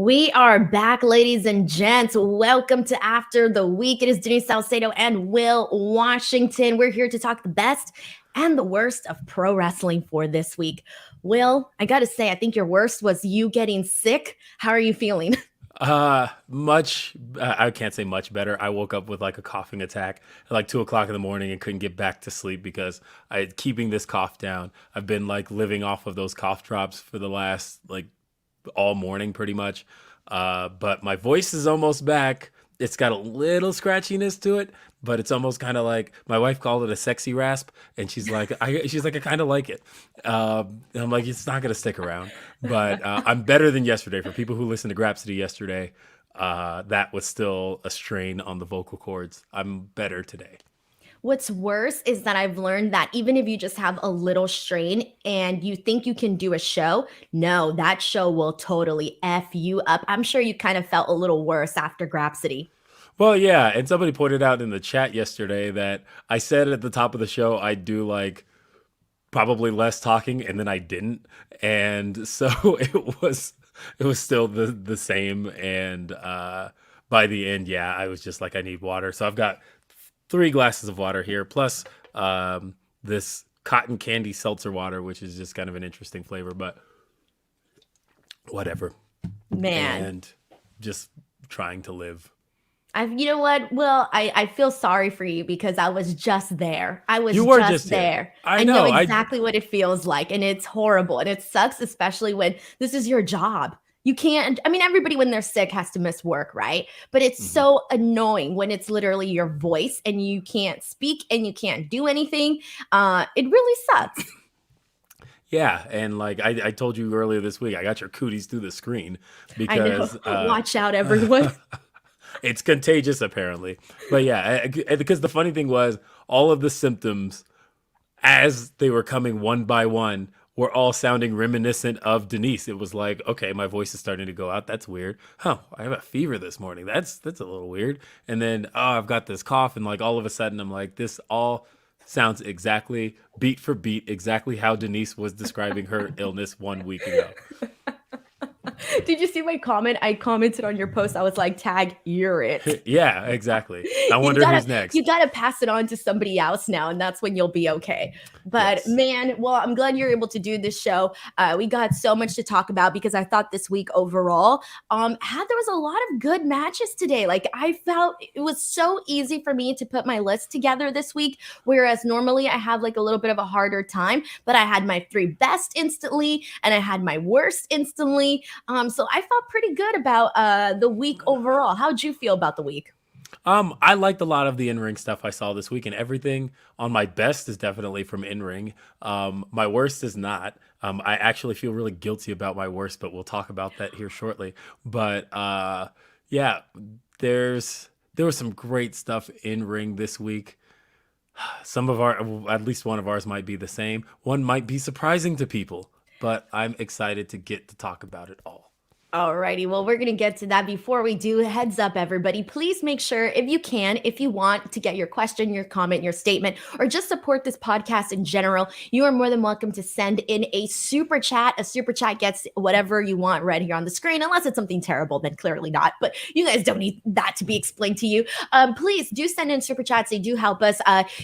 We are back, ladies and gents. Welcome to After the Week. It is Denise Salcedo and Will Washington. We're here to talk the best and the worst of pro wrestling for this week. Will, I got to say, I think your worst was you getting sick. How are you feeling? I can't say much better. I woke up with like a coughing attack at like 2 o'clock in the morning and couldn't get back to sleep because keeping this cough down. I've been like living off of those cough drops for the last like all morning pretty much. But my voice is almost back. It's got a little scratchiness to it, but it's almost kind of like my wife called it a sexy rasp, and I kind of like it. And I'm like, it's not gonna stick around, but I'm better than yesterday. For people who listened to Grapsody yesterday, that was still a strain on the vocal cords. I'm better today. What's worse is that I've learned that even if you just have a little strain and you think you can do a show, no, that show will totally F you up. I'm sure you kind of felt a little worse after Grapsody. Well, yeah, and somebody pointed out in the chat yesterday that I said at the top of the show I'd do like probably less talking, and then I didn't, and so it was still the same. And by the end, yeah, I was just like, I need water, so I've got 3 glasses of water here, plus this cotton candy seltzer water, which is just kind of an interesting flavor, but whatever. Man. And just trying to live. You know what? Well, I feel sorry for you because I was just there. I was You were just just there. there. I know know. exactly what it feels like, and it's horrible, and it sucks, especially when this is your job. You can't, I mean, everybody when they're sick has to miss work, right? But it's so annoying when it's literally your voice and you can't speak and you can't do anything. It really sucks. Yeah, and like I told you earlier this week, I got your cooties through the screen I know. because Watch out, everyone. it's contagious apparently. But yeah, because the funny thing was all of the symptoms as they were coming one by one were all sounding reminiscent of Denise. It was like, okay, my voice is starting to go out. That's weird. Huh, I have a fever this morning. That's a little weird. And then, oh, I've got this cough. And like all of a sudden, I'm like, this all sounds exactly, beat for beat, exactly how Denise was describing her illness 1 week ago. Did you see my comment? I commented on your post. I was like, tag, you're it. Yeah, exactly. I wonder who's next. You got to pass it on to somebody else now, and that's when you'll be okay. But Yes. man, well, I'm glad you're able to do this show. We got so much to talk about because I thought this week overall, there was a lot of good matches today. Like I felt it was so easy for me to put my list together this week, whereas normally I have like a little bit of a harder time. But I had my 3 best instantly, and I had my worst instantly. So I felt pretty good about the week overall. How'd you feel about the week? I liked a lot of the in-ring stuff I saw this week, and everything on my best is definitely from in-ring. My worst is not. I actually feel really guilty about my worst, but we'll talk about that here shortly. But yeah, there was some great stuff in-ring this week. Some of at least one of ours might be the same. One might be surprising to people, but I'm excited to get to talk about it all. Alrighty, well, we're going to get to that. Before we do, heads up, everybody, please make sure if you can, if you want to get your question, your comment, your statement, or just support this podcast in general, you are more than welcome to send in a super chat. A super chat gets whatever you want right here on the screen, unless it's something terrible, then clearly not. But you guys don't need that to be explained to you. Please do send in super chats. They do help us,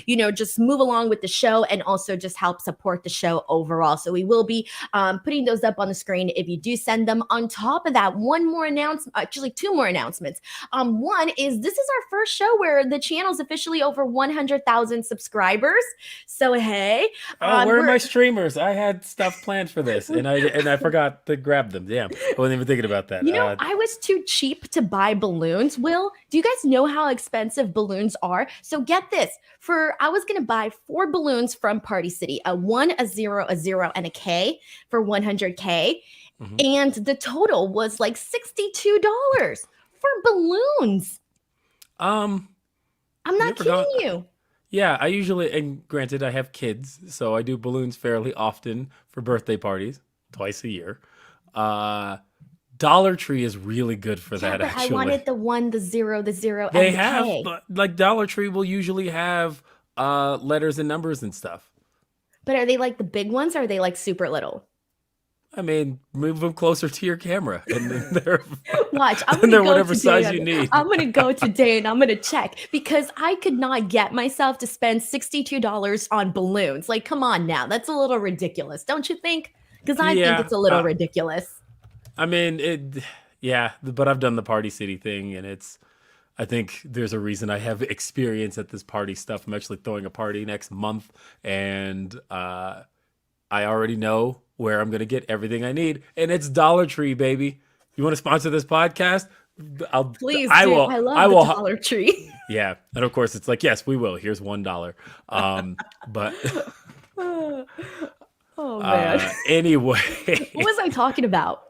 just move along with the show and also just help support the show overall. So we will be putting those up on the screen if you do send them. On top of that, one more announcement, actually 2 more announcements. One is this is our first show where the channel's officially over 100,000 subscribers. So hey, where are my streamers? I had stuff planned for this, and I forgot to grab them. Damn, I wasn't even thinking about that. I was too cheap to buy balloons. Will, do you guys know how expensive balloons are? So get this: I was gonna buy 4 balloons from Party City, a 1, a 0, a 0, and a K for 100K. And the total was like $62 for balloons. I'm not kidding you. Yeah, I usually, and granted, I have kids, so I do balloons fairly often for birthday parties, twice a year. Dollar Tree is really good for that, actually. I wanted the 1, the 0, the 0, they and the have, K. like Dollar Tree will usually have letters and numbers and stuff. But are they like the big ones, or are they like super little? I mean, move them closer to your camera, and then they're Watch, I'm and gonna they're go whatever today. size you need. I'm gonna go today and I'm gonna check because I could not get myself to spend $62 on balloons. Like, come on now, that's a little ridiculous, don't you think? Because I think Yeah, it's a little ridiculous. I mean it. Yeah, but I've done the Party City thing, and I think there's a reason I have experience at this party stuff. I'm actually throwing a party next month, and I already know where I'm gonna get everything I need, and it's Dollar Tree, baby. You want to sponsor this podcast? Please I do. will. I I love the will. Dollar Tree. Yeah, and of course it's like, yes, we will. Here's $1. But Oh man. anyway, What was I talking about?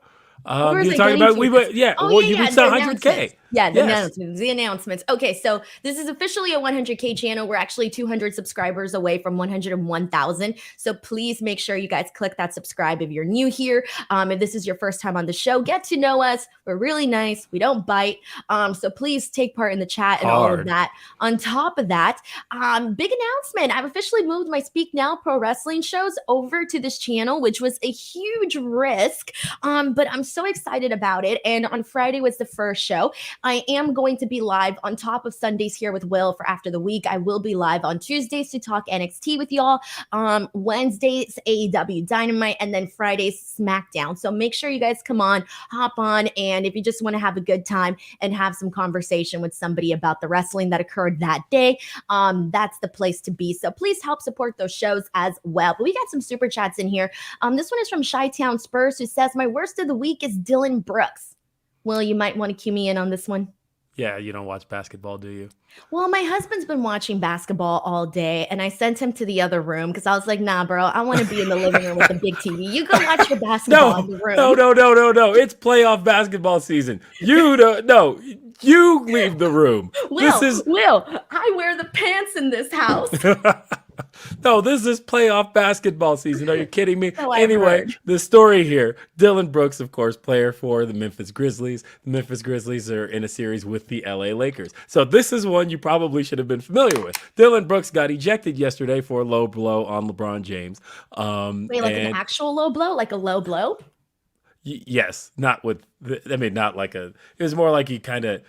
Where was you're I talking getting about to? we went. Yeah, Oh well, yeah, you yeah, reached the 100K. announcements. Yeah, the Yes. announcements. The announcements. Okay, so this is officially a 100K channel. We're actually 200 subscribers away from 101,000. So please make sure you guys click that subscribe if you're new here. If this is your first time on the show, get to know us. We're really nice. We don't bite. So please take part in the chat and all of Hard. that. On top of that, big announcement. I've officially moved my Speak Now Pro Wrestling shows over to this channel, which was a huge risk. But I'm so excited about it. And on Friday was the first show. I am going to be live on top of Sundays here with Will for After the Week. I will be live on Tuesdays to talk NXT with y'all. Wednesdays, AEW Dynamite, and then Fridays, SmackDown. So make sure you guys come on, hop on. And if you just want to have a good time and have some conversation with somebody about the wrestling that occurred that day, that's the place to be. So please help support those shows as well. But we got some super chats in here. This one is from Chi-Town Spurs, who says, my worst of the week is Dylan Brooks. Well, you might want to cue me in on this one. Yeah, you don't watch basketball, do you? Well, my husband's been watching basketball all day, and I sent him to the other room because I was like, nah, bro, I want to be in the living room with the big TV. You go watch your basketball in the room. No. It's playoff basketball season. You don't. No, you leave the room. Will, I wear the pants in this house. No, this is playoff basketball season. Are you kidding me? So I've Anyway, heard. the story here. Dylan Brooks, of course, player for the Memphis Grizzlies. The Memphis Grizzlies are in a series with the LA Lakers. So this is one you probably should have been familiar with. Dylan Brooks got ejected yesterday for a low blow on LeBron James. Wait, like an actual low blow? Like a low blow? Yes, not with, not like it was more like he kind of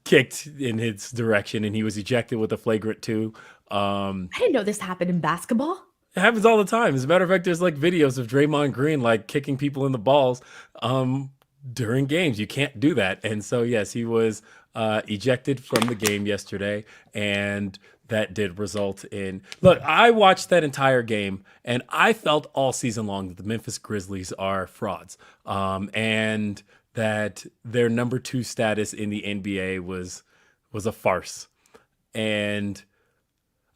kicked in his direction and he was ejected with a flagrant 2. I didn't know this happened in basketball. It happens all the time. As a matter of fact, there's like videos of Draymond Green like kicking people in the balls during games. You can't do that. And so, yes, he was ejected from the game yesterday, and that did result in... Look, I watched that entire game, and I felt all season long that the Memphis Grizzlies are frauds, and that their number 2 status in the NBA was a farce. And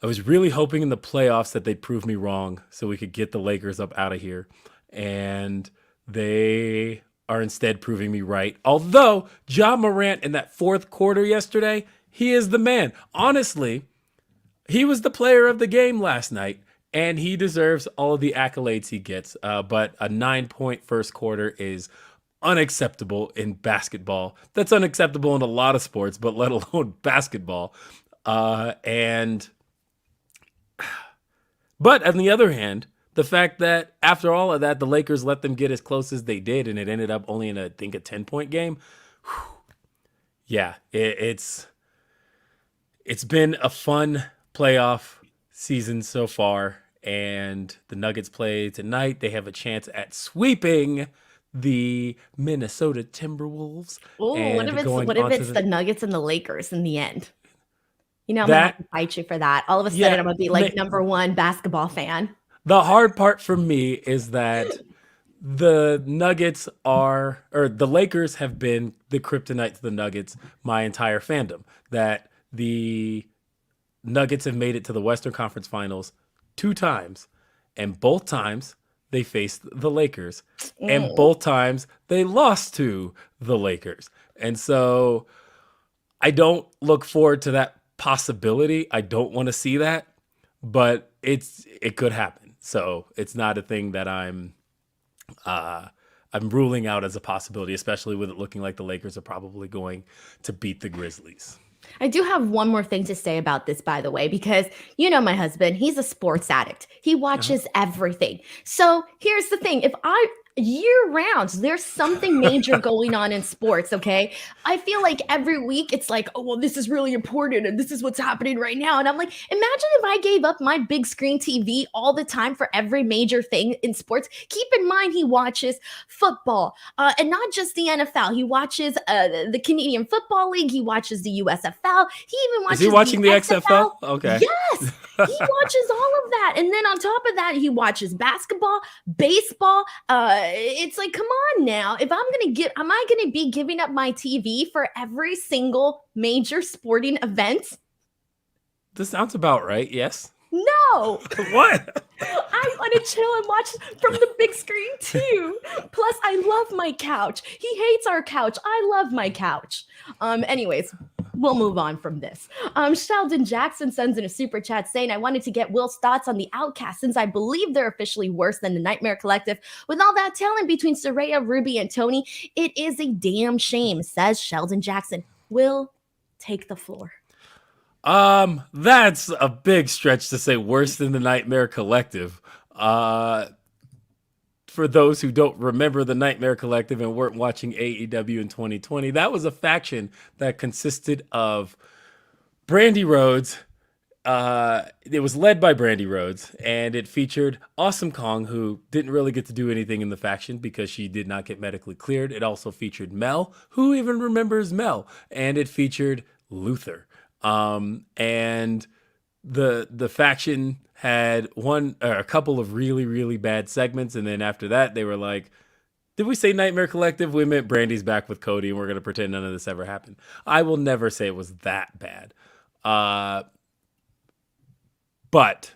I was really hoping in the playoffs that they'd prove me wrong so we could get the Lakers up out of here. And they are instead proving me right. Although Ja Morant in that fourth quarter yesterday, he is the man. Honestly, he was the player of the game last night, and he deserves all of the accolades he gets. But a 9-point first quarter is unacceptable in basketball. That's unacceptable in a lot of sports, but let alone basketball. But on the other hand, the fact that after all of that, the Lakers let them get as close as they did, and it ended up only in, I think, a 10-point game. Yeah, it's been a fun playoff season so far, and the Nuggets play tonight. They have a chance at sweeping the Minnesota Timberwolves. Oh, what if it's the Nuggets and the Lakers in the end? You know, I'm going to have to fight you for that. All of a sudden, I'm going to be like number 1 basketball fan. The hard part for me is that the Lakers have been the kryptonite to the Nuggets my entire fandom. That the Nuggets have made it to the Western Conference Finals 2 times, and both times they faced the Lakers, and both times they lost to the Lakers. And so I don't look forward to that possibility. I don't want to see that, but it could happen. So it's not a thing that I'm ruling out as a possibility, especially with it looking like the Lakers are probably going to beat the Grizzlies. I do have one more thing to say about this, by the way, because you know my husband, he's a sports addict. He watches everything. So here's the thing. If year round. There's something major going on in sports, okay? I feel like every week it's like, oh, well, this is really important and this is what's happening right now. And I'm like, imagine if I gave up my big screen TV all the time for every major thing in sports. Keep in mind, he watches football and not just the NFL. He watches the Canadian Football League. He watches the USFL. He even watches Is he watching the XFL. XFL? Okay. Yes, he watches all of that. And then on top of that, he watches basketball, baseball. It's like, come on now. If am I gonna be giving up my TV for every single major sporting event? This sounds about right. Yes. No. What? I want to chill and watch from the big screen too. Plus, I love my couch. He hates our couch. I love my couch. Anyways, we'll move on from this. Sheldon Jackson sends in a super chat saying, I wanted to get Will's thoughts on the Outcasts since I believe they're officially worse than the Nightmare Collective. With all that talent between Saraya, Ruby, and Tony, it is a damn shame, says Sheldon Jackson. Will, take the floor. That's a big stretch to say worse than the Nightmare Collective. For those who don't remember the Nightmare Collective and weren't watching AEW in 2020, that was a faction that consisted of Brandy Rhodes. It was led by Brandy Rhodes, and it featured Awesome Kong, who didn't really get to do anything in the faction because she did not get medically cleared. It also featured Mel, who even remembers Mel, and it featured Luther. And the faction had a couple of really, really bad segments. And then after that, they were like, did we say Nightmare Collective? We meant Brandy's back with Cody and we're going to pretend none of this ever happened. I will never say it was that bad. But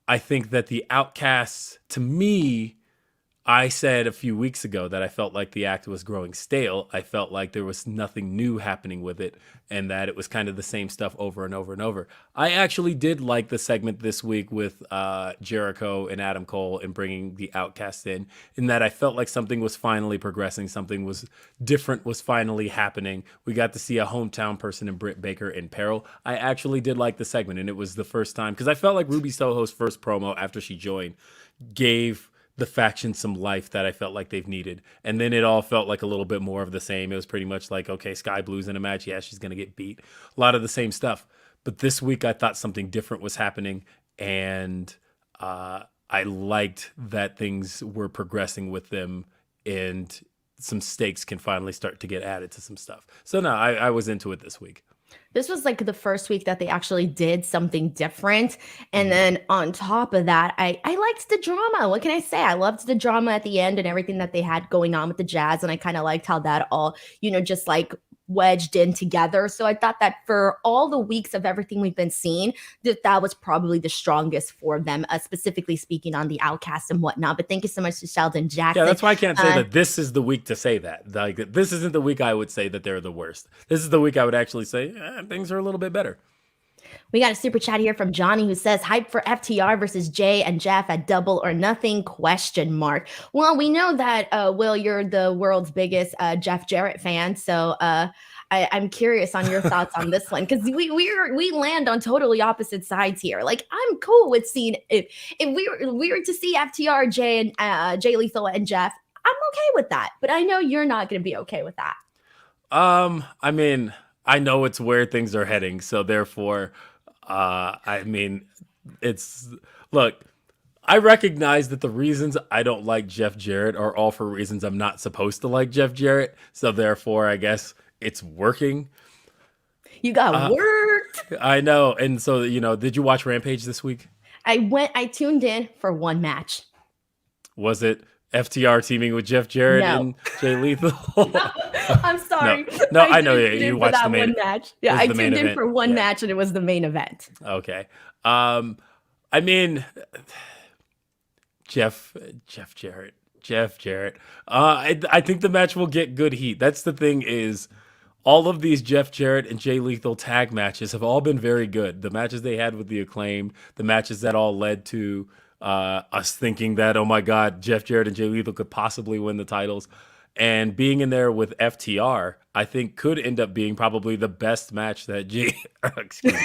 I think that the Outcasts, to me, I said a few weeks ago that I felt like the act was growing stale. I felt like there was nothing new happening with it and that it was kind of the same stuff over and over and over. I actually did like the segment this week with Jericho and Adam Cole and bringing the Outcasts in that I felt like something was finally progressing. Something was different was finally happening. We got to see a hometown person in Britt Baker in peril. I actually did like the segment, and it was the first time because I felt like Ruby Soho's first promo after she joined gave the faction some life that I felt like they've needed. And then it all felt like a little bit more of the same. It was pretty much like, okay, Sky Blue's in a match. Yeah, she's going to get beat. A lot of the same stuff. But this week I thought something different was happening. And I liked that things were progressing with them and some stakes can finally start to get added to some stuff. So no, I was into it this week. This was like the first week that they actually did something different. And then on top of that, I liked the drama. What can I say? I loved the drama at the end and everything that they had going on with the Jazz. And I kind of liked how that all, just like wedged in together. So I thought that for all the weeks of everything we've been seeing, that was probably the strongest for them, specifically speaking on the Outcast and whatnot. But thank you so much to Sheldon Jackson. Yeah, that's why I can't say that this is the week to say that. Like, this isn't the week I would say that they're the worst. This is the week I would actually say things are a little bit better. We got a super chat here from Johnny who says, hype for FTR versus Jay and Jeff at Double or Nothing, ? Well, we know that, Will, you're the world's biggest Jeff Jarrett fan. So I'm curious on your thoughts on this one, because we land on totally opposite sides here. Like, I'm cool with seeing if we were to see FTR, Jay and Jay Lethal and Jeff, I'm okay with that. But I know you're not going to be okay with that. I mean, I know it's where things are heading, so therefore, I mean, look, I recognize that the reasons I don't like Jeff Jarrett are all for reasons I'm not supposed to like Jeff Jarrett, so therefore, I guess it's working. You got worked. I know, and so, did you watch Rampage this week? I tuned in for one match. Was it FTR teaming with Jeff Jarrett and Jay Lethal? I'm sorry. No, I know. Yeah, you watched the main match. Yeah, I tuned in for one match, and it was the main event. Okay. I mean, Jeff Jarrett. I think the match will get good heat. That's the thing is, all of these Jeff Jarrett and Jay Lethal tag matches have all been very good. The matches they had with the Acclaimed, the matches that all led to us thinking that, oh my God, Jeff Jarrett and Jay Lethal could possibly win the titles. And being in there with FTR, I think could end up being probably the best match that excuse me.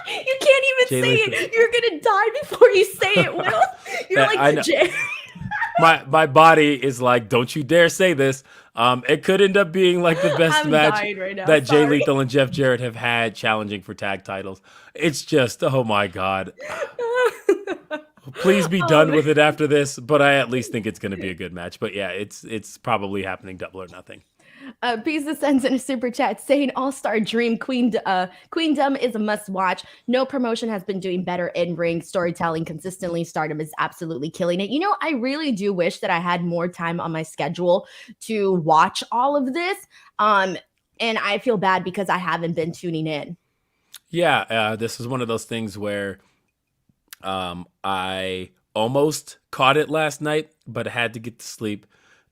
You can't even say it. You're going to die before you say it, Will. You're like the Jay. my body is like, don't you dare say this. It could end up being like the best I'm match dying right now. that Jay Sorry. Lethal and Jeff Jarrett have had challenging for tag titles. It's just, oh my God. Please be done with it after this, but I at least think it's going to be a good match. But yeah, it's probably happening double or nothing. Pizza sends in a super chat saying All-Star Dream Queendom is a must-watch. No promotion has been doing better in-ring storytelling consistently. Stardom is absolutely killing it. I really do wish that I had more time on my schedule to watch all of this. And I feel bad because I haven't been tuning in. Yeah, this is one of those things where I almost caught it last night, but had to get to sleep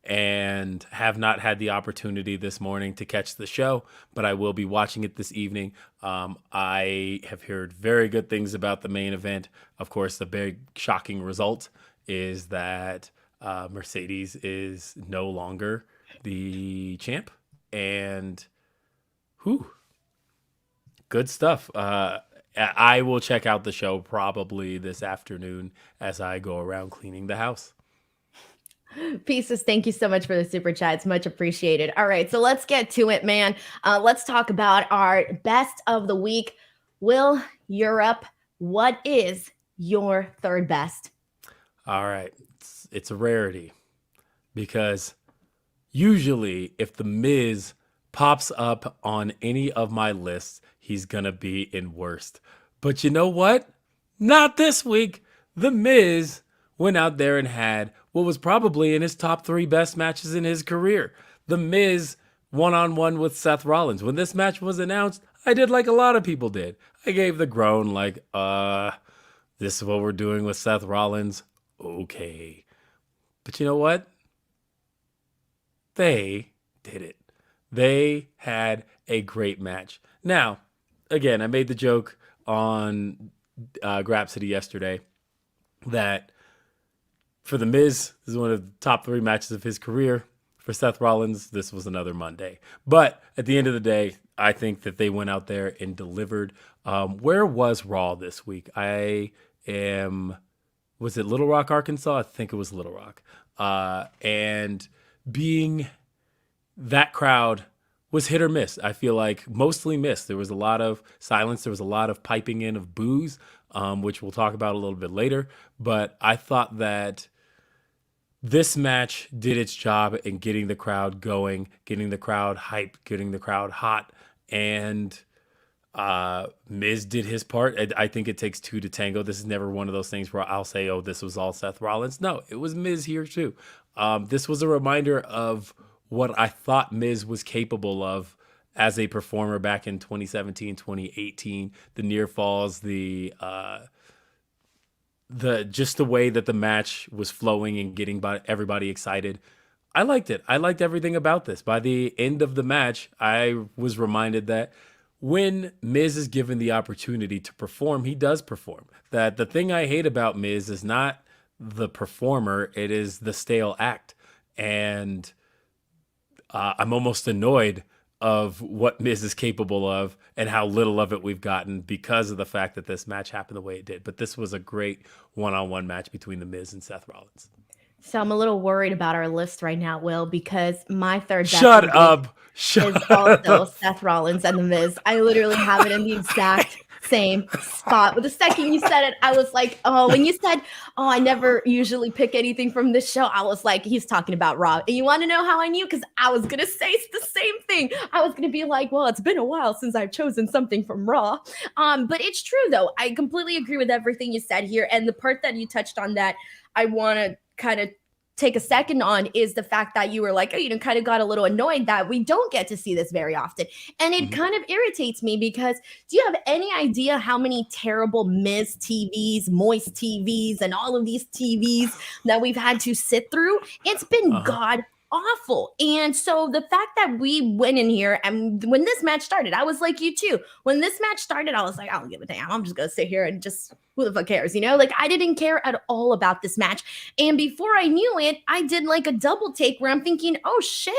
and have not had the opportunity this morning to catch the show, but I will be watching it this evening. I have heard very good things about the main event. Of course, the big shocking result is that Mercedes is no longer the champ, and good stuff. I will check out the show probably this afternoon as I go around cleaning the house. Pieces, thank you so much for the super chat. It's much appreciated. All right, so let's get to it, man. Let's talk about our best of the week. Will, you're up. What is your third best? All right, it's a rarity because usually if The Miz pops up on any of my lists, he's going to be in worst. But you know what? Not this week. The Miz went out there and had what was probably in his top 3 best matches in his career. The Miz one-on-one with Seth Rollins. When this match was announced, I did like a lot of people did. I gave the groan like, this is what we're doing with Seth Rollins. Okay. But you know what? They did it. They had a great match. Now, again, I made the joke on Grapsody yesterday that for The Miz, this is one of the top 3 matches of his career. For Seth Rollins, this was another Monday. But at the end of the day, I think that they went out there and delivered. Where was Raw this week? Was it Little Rock, Arkansas? I think it was Little Rock. And being that crowd was hit or miss. I feel like mostly missed. There was a lot of silence. There was a lot of piping in of boos, which we'll talk about a little bit later. But I thought that this match did its job in getting the crowd going, getting the crowd hyped, getting the crowd hot. And Miz did his part. I think it takes 2 to tango. This is never one of those things where I'll say, oh, this was all Seth Rollins. No, it was Miz here too. This was a reminder of what I thought Miz was capable of as a performer back in 2017, 2018, the near falls, the just the way that the match was flowing and getting everybody excited. I liked it. I liked everything about this. By the end of the match, I was reminded that when Miz is given the opportunity to perform, he does perform. That the thing I hate about Miz is not the performer, it is the stale act. And I'm almost annoyed of what Miz is capable of and how little of it we've gotten because of the fact that this match happened the way it did. But this was a great one-on-one match between The Miz and Seth Rollins. So I'm a little worried about our list right now, Will, because my third best Shut up. is also Seth Rollins and The Miz. I literally have it in the exact same spot. But the second you said it, I was like, oh, when you said, oh, I never usually pick anything from this show, I was like, he's talking about Raw. And you want to know how I knew? Because I was going to say the same thing. I was going to be like, well, it's been a while since I've chosen something from Raw. But it's true, though. I completely agree with everything you said here. And the part that you touched on that I want to kind of take a second on is the fact that you were like, oh, kind of got a little annoyed that we don't get to see this very often. And it kind of irritates me because do you have any idea how many terrible Miz TVs, Moist TVs, and all of these TVs that we've had to sit through? It's been god awful. And so the fact that we went in here and when this match started, I was like you too. When this match started, I was like, I don't give a damn. I'm just going to sit here and just, who the fuck cares? Like I didn't care at all about this match. And before I knew it, I did like a double take where I'm thinking, oh shit,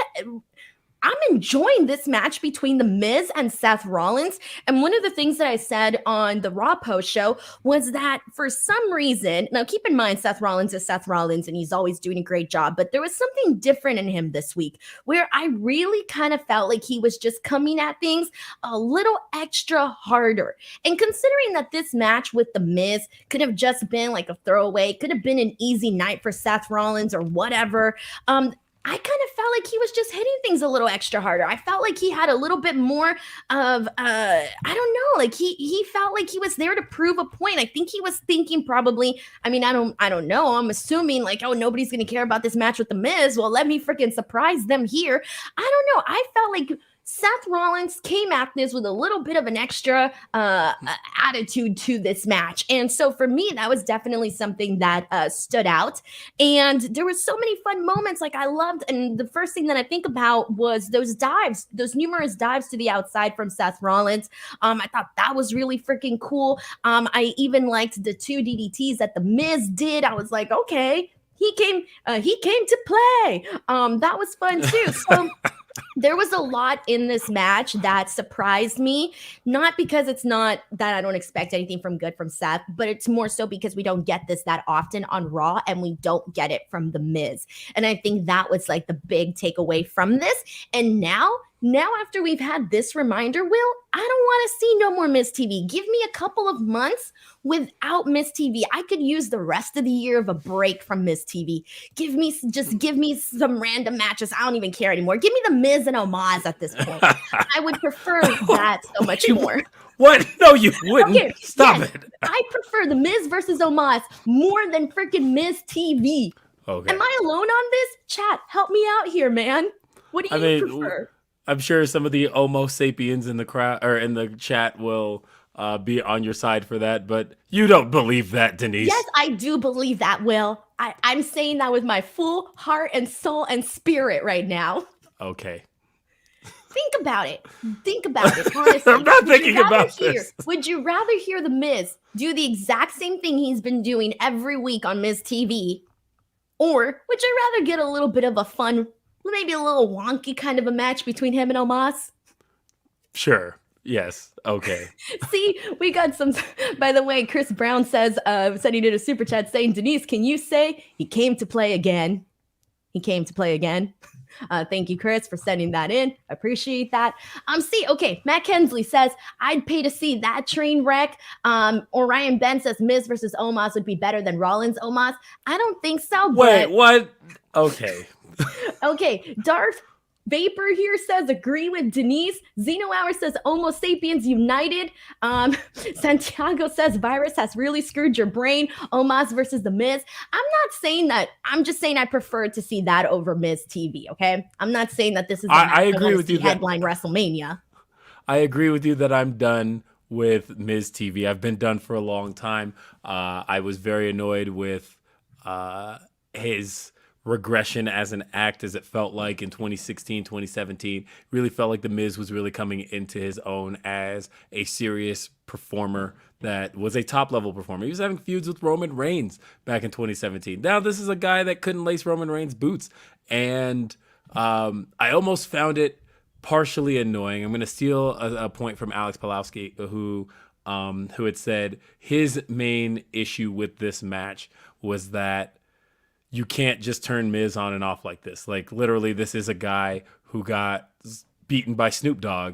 I'm enjoying this match between The Miz and Seth Rollins. And one of the things that I said on the Raw post show was that for some reason, now keep in mind, Seth Rollins is Seth Rollins and he's always doing a great job, but there was something different in him this week where I really kind of felt like he was just coming at things a little extra harder. And considering that this match with The Miz could have just been like a throwaway, could have been an easy night for Seth Rollins or whatever, I kind of felt like he was just hitting things a little extra harder. I felt like he had a little bit more of I don't know, like he felt like he was there to prove a point. I think he was thinking probably, I mean, I don't know. I'm assuming like, oh, nobody's gonna care about this match with The Miz. Well, let me freaking surprise them here. I don't know. I felt like Seth Rollins came at this with a little bit of an extra attitude to this match. And so for me, that was definitely something that stood out. And there were so many fun moments like I loved. And the first thing that I think about was those dives, those numerous dives to the outside from Seth Rollins. I thought that was really freaking cool. I even liked the 2 DDTs that The Miz did. I was like, okay, he came to play. That was fun too. So there was a lot in this match that surprised me, not because it's not that I don't expect anything good from Seth, but it's more so because we don't get this that often on Raw and we don't get it from The Miz. And I think that was like the big takeaway from this. And now after we've had this reminder, Will, I don't want to see no more Miz TV. Give me a couple of months without Miz TV. I could use the rest of the year of a break from Miz TV. Give me some random matches. I don't even care anymore. Give me the Miz and Omaz at this point. I would prefer that so much more. What? No, you wouldn't. Okay, Stop it. I prefer the Miz versus Omaz more than freaking Miz TV. Okay. Am I alone on this? Chat, help me out here, man. What do you prefer? I'm sure some of the Homo sapiens in the crowd or in the chat will be on your side for that, but you don't believe that, Denise. Yes, I do believe that, Will. I'm saying that with my full heart and soul and spirit right now. Okay. Think about it. Honestly. I'm not thinking about this. Would you rather hear The Miz do the exact same thing he's been doing every week on Miz TV? Or would you rather get a little bit of a fun, maybe a little wonky kind of a match between him and Omaz? Sure. Yes. Okay. See, we got some. By the way, Chris Brown says, sending in a super chat saying, Denise, can you say he came to play again? He came to play again. Thank you, Chris, for sending that in. I appreciate that. Okay, Matt Kensley says, I'd pay to see that train wreck. Orion Ben says Miz versus Omaz would be better than Rollins Omaz. I don't think so. Wait, what? Okay. Okay, Darth Vapor here says, agree with Denise. Zeno Hour says, Homo sapiens united. Santiago says, virus has really screwed your brain. Omaz versus The Miz. I'm not saying that. I'm just saying I prefer to see that over Miz TV, okay? I'm not saying that this is I agree with you headline WrestleMania. I agree with you that I'm done with Miz TV. I've been done for a long time. I was very annoyed with his regression as an act, as it felt like in 2016, 2017. Really felt like The Miz was really coming into his own as a serious performer that was a top-level performer. He was having feuds with Roman Reigns back in 2017. Now this is a guy that couldn't lace Roman Reigns' boots. And I almost found it partially annoying. I'm going to steal a point from Alex Pawlowski, who had said his main issue with this match was that you can't just turn Miz on and off like this. Like, literally, this is a guy who got beaten by Snoop Dogg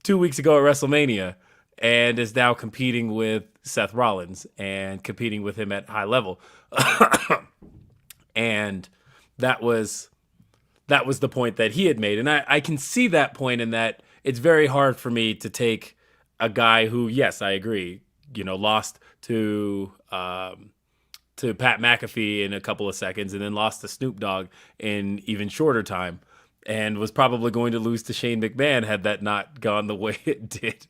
2 weeks ago at WrestleMania and is now competing with Seth Rollins and competing with him at high level. And that was the point that he had made. And I can see that point in that it's very hard for me to take a guy who, yes, I agree, lost to Pat McAfee in a couple of seconds and then lost to Snoop Dogg in even shorter time and was probably going to lose to Shane McMahon had that not gone the way it did.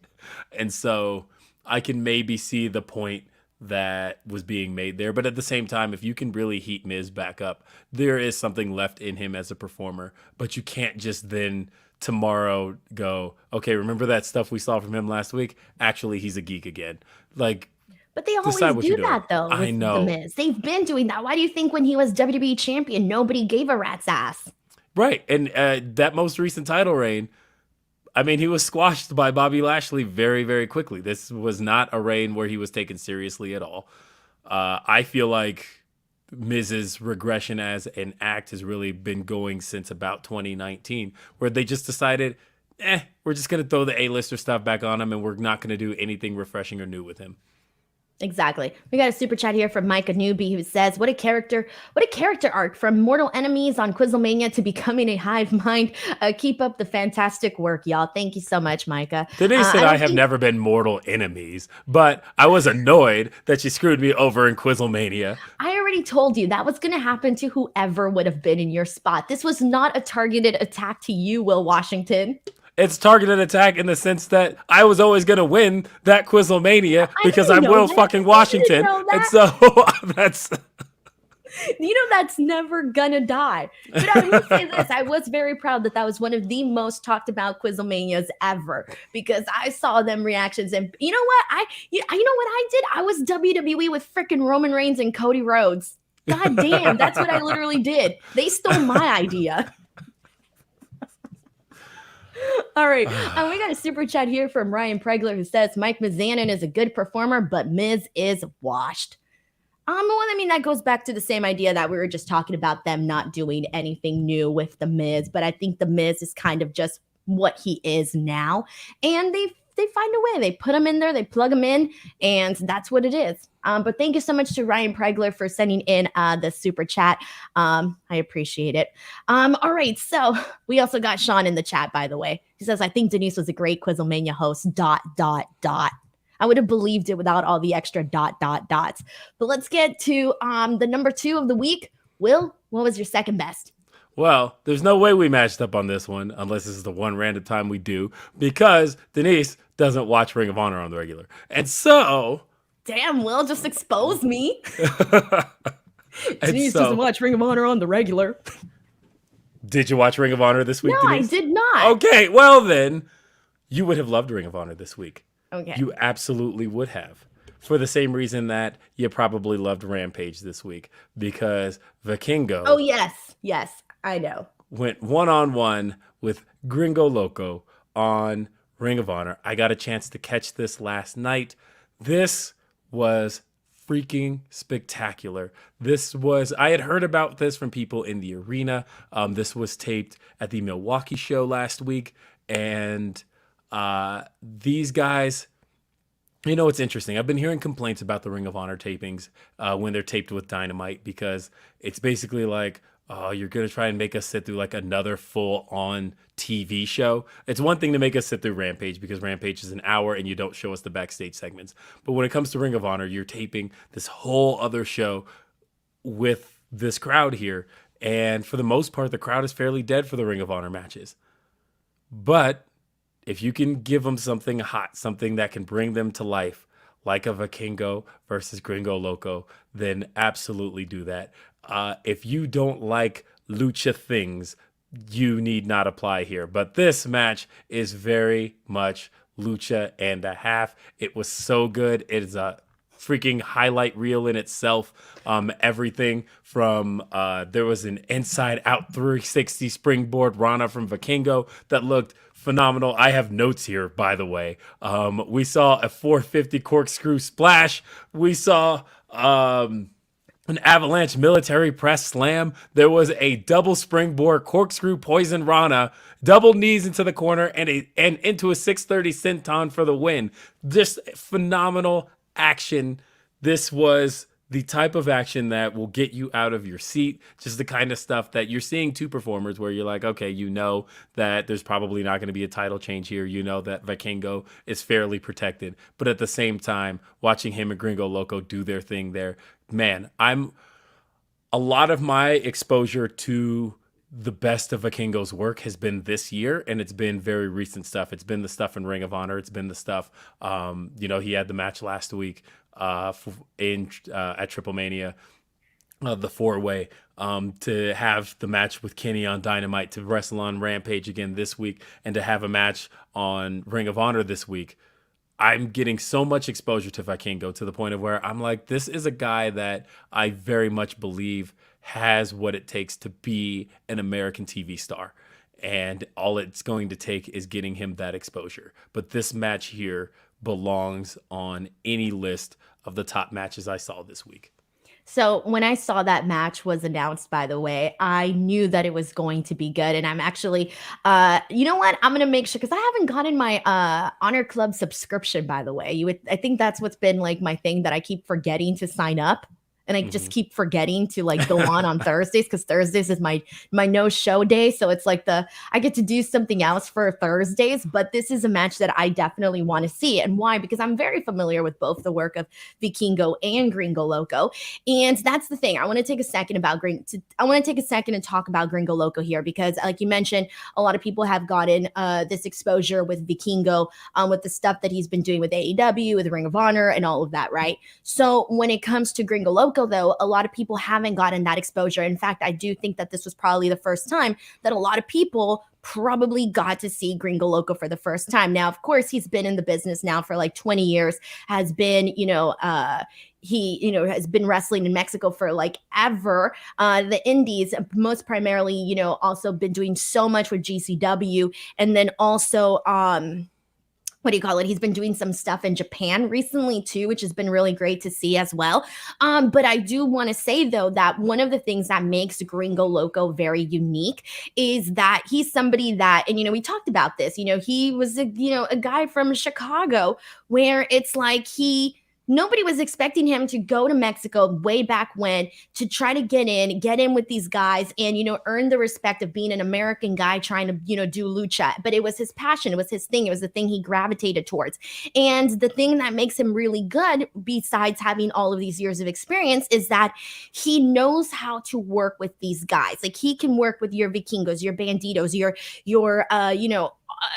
And so I can maybe see the point that was being made there. But at the same time, if you can really heat Miz back up, there is something left in him as a performer. But you can't just then tomorrow go, okay, remember that stuff we saw from him last week? Actually, he's a geek again. Like, but they always do that, though, with I know. The Miz. They've been doing that. Why do you think when he was WWE champion, nobody gave a rat's ass? Right. And that most recent title reign, I mean, he was squashed by Bobby Lashley very, very quickly. This was not a reign where he was taken seriously at all. I feel like Miz's regression as an act has really been going since about 2019, where they just decided, we're just going to throw the A-lister stuff back on him, and we're not going to do anything refreshing or new with him. Exactly. We got a super chat here from Micah Newby who says, what a character arc from mortal enemies on Quizlemania to becoming a hive mind. Keep up the fantastic work, y'all. Thank you so much, Micah. Denise and I have never been mortal enemies, but I was annoyed that she screwed me over in Quizlemania. I already told you that was going to happen to whoever would have been in your spot. This was not a targeted attack to you, Will Washington. It's targeted attack in the sense that I was always going to win that Quizlemania because I'm Will fucking Washington. And so that's... that's never gonna die. But I will say this, I was very proud that was one of the most talked about Quizlemanias ever because I saw them reactions and you know what I did? I was WWE with freaking Roman Reigns and Cody Rhodes. God damn, that's what I literally did. They stole my idea. All right. We got a super chat here from Ryan Pregler who says Mike Mizanin is a good performer, but Miz is washed. Well, I mean, that goes back to the same idea that we were just talking about them not doing anything new with the Miz. But I think the Miz is kind of just what he is now. And they find a way. They put him in there. They plug him in. And that's what it is. But thank you so much to Ryan Pregler for sending in the super chat. I appreciate it. All right. So we also got Sean in the chat, by the way. He says, I think Denise was a great Quizlemania host, ... I would have believed it without all the extra ... But let's get to the number 2 of the week. Will, what was your second best? Well, there's no way we matched up on this one unless this is the one random time we do because Denise doesn't watch Ring of Honor on the regular. And so... Damn, Will, just exposed me. Denise doesn't watch Ring of Honor on the regular. Did you watch Ring of Honor this week, No, Denise? I did not. Okay, well then, you would have loved Ring of Honor this week. Okay. You absolutely would have. For the same reason that you probably loved Rampage this week. Because Vikingo... Oh, yes. Yes, I know. ...went one-on-one with Gringo Loco on Ring of Honor. I got a chance to catch this last night. This was freaking spectacular. I had heard about this from people in the arena. This was taped at the Milwaukee show last week. And... these guys, it's interesting. I've been hearing complaints about the Ring of Honor tapings when they're taped with Dynamite because it's basically like, oh, you're going to try and make us sit through like another full-on TV show. It's one thing to make us sit through Rampage because Rampage is an hour and you don't show us the backstage segments. But when it comes to Ring of Honor, you're taping this whole other show with this crowd here. And for the most part, the crowd is fairly dead for the Ring of Honor matches. But if you can give them something hot, something that can bring them to life, like a Vikingo versus Gringo Loco, then absolutely do that. If you don't like lucha things, you need not apply here. But this match is very much lucha and a half. It was so good. It is a freaking highlight reel in itself. Everything from there was an inside out 360 springboard Rana from Vikingo that looked phenomenal. I have notes here, by the way. We saw a 450 corkscrew splash. We saw an avalanche military press slam. There was a double springboard corkscrew poison Rana, double knees into the corner, and into a 630 senton for the win. Just phenomenal action. This was the type of action that will get you out of your seat. Just the kind of stuff that you're seeing two performers where you're like, okay, you know that there's probably not going to be a title change here. You know that Vikingo is fairly protected. But at the same time, watching him and Gringo Loco do their thing there, man, a lot of my exposure to the best of Vikingo's work has been this year, and it's been very recent stuff. It's been the stuff in Ring of Honor. It's been the stuff, he had the match last week at Triple Mania, the four-way, to have the match with Kenny on Dynamite, to wrestle on Rampage again this week, and to have a match on Ring of Honor this week. I'm getting so much exposure to Vikingo to the point of where I'm like, this is a guy that I very much believe has what it takes to be an American TV star. And all it's going to take is getting him that exposure. But this match here belongs on any list of the top matches I saw this week. So when I saw that match was announced, by the way, I knew that it was going to be good. And I'm actually, you know what? I'm gonna make sure, because I haven't gotten my Honor Club subscription, by the way. I think that's what's been like my thing, that I keep forgetting to sign up. And I just keep forgetting to like go on Thursdays, because Thursdays is my no show day. So it's like I get to do something else for Thursdays. But this is a match that I definitely want to see. And why? Because I'm very familiar with both the work of Vikingo and Gringo Loco. And that's the thing. I want to take a second and talk about Gringo Loco here, because like you mentioned, a lot of people have gotten this exposure with Vikingo, with the stuff that he's been doing with AEW, with Ring of Honor, and all of that, right? So when it comes to Gringo Loco, though, a lot of people haven't gotten that exposure. In fact, I do think that this was probably the first time that a lot of people probably got to see Gringo Loco for the first time. Now, of course, he's been in the business now for like 20 years, has been, he, has been wrestling in Mexico for like ever. The Indies, most primarily, also been doing so much with GCW. And then also, he's been doing some stuff in Japan recently too, which has been really great to see as well. But I do want to say, though, that one of the things that makes Gringo Loco very unique is that he's somebody that, and we talked about this, he was a guy from Chicago, where it's like nobody was expecting him to go to Mexico way back when to try to get in with these guys and, earn the respect of being an American guy trying to, do lucha. But it was his passion. It was his thing. It was the thing he gravitated towards. And the thing that makes him really good, besides having all of these years of experience, is that he knows how to work with these guys. Like, he can work with your Vikingos, your Banditos,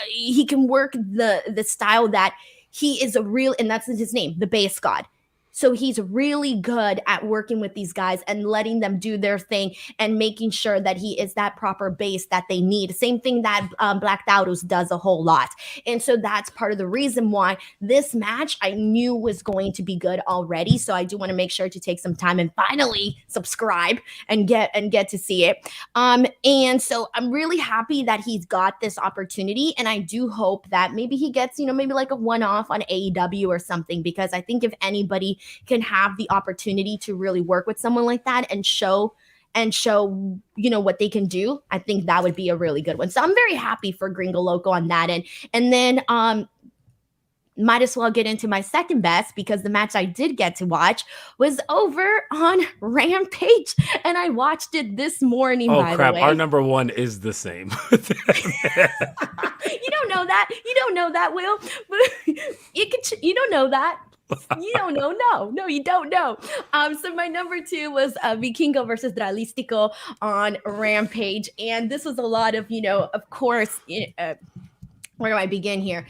he can work the style that he is and that's his name, the Base God. So he's really good at working with these guys and letting them do their thing and making sure that he is that proper base that they need. Same thing that Black Taurus does a whole lot. And so that's part of the reason why this match I knew was going to be good already. So I do want to make sure to take some time and finally subscribe and get to see it. And so I'm really happy that he's got this opportunity. And I do hope that maybe he gets, maybe like a one-off on AEW or something, because I think if anybody can have the opportunity to really work with someone like that and show what they can do, I think that would be a really good one. So I'm very happy for Gringo Loco on that end. And then might as well get into my second best, because the match I did get to watch was over on Rampage, and I watched it this morning. Oh, by crap. the way. Our number one is the same. You don't know that. You don't know that, Will. You don't know that. You don't know. No, you don't know. So my number two was Vikingo versus Dralístico on Rampage. And this was a lot of, of course, where do I begin here?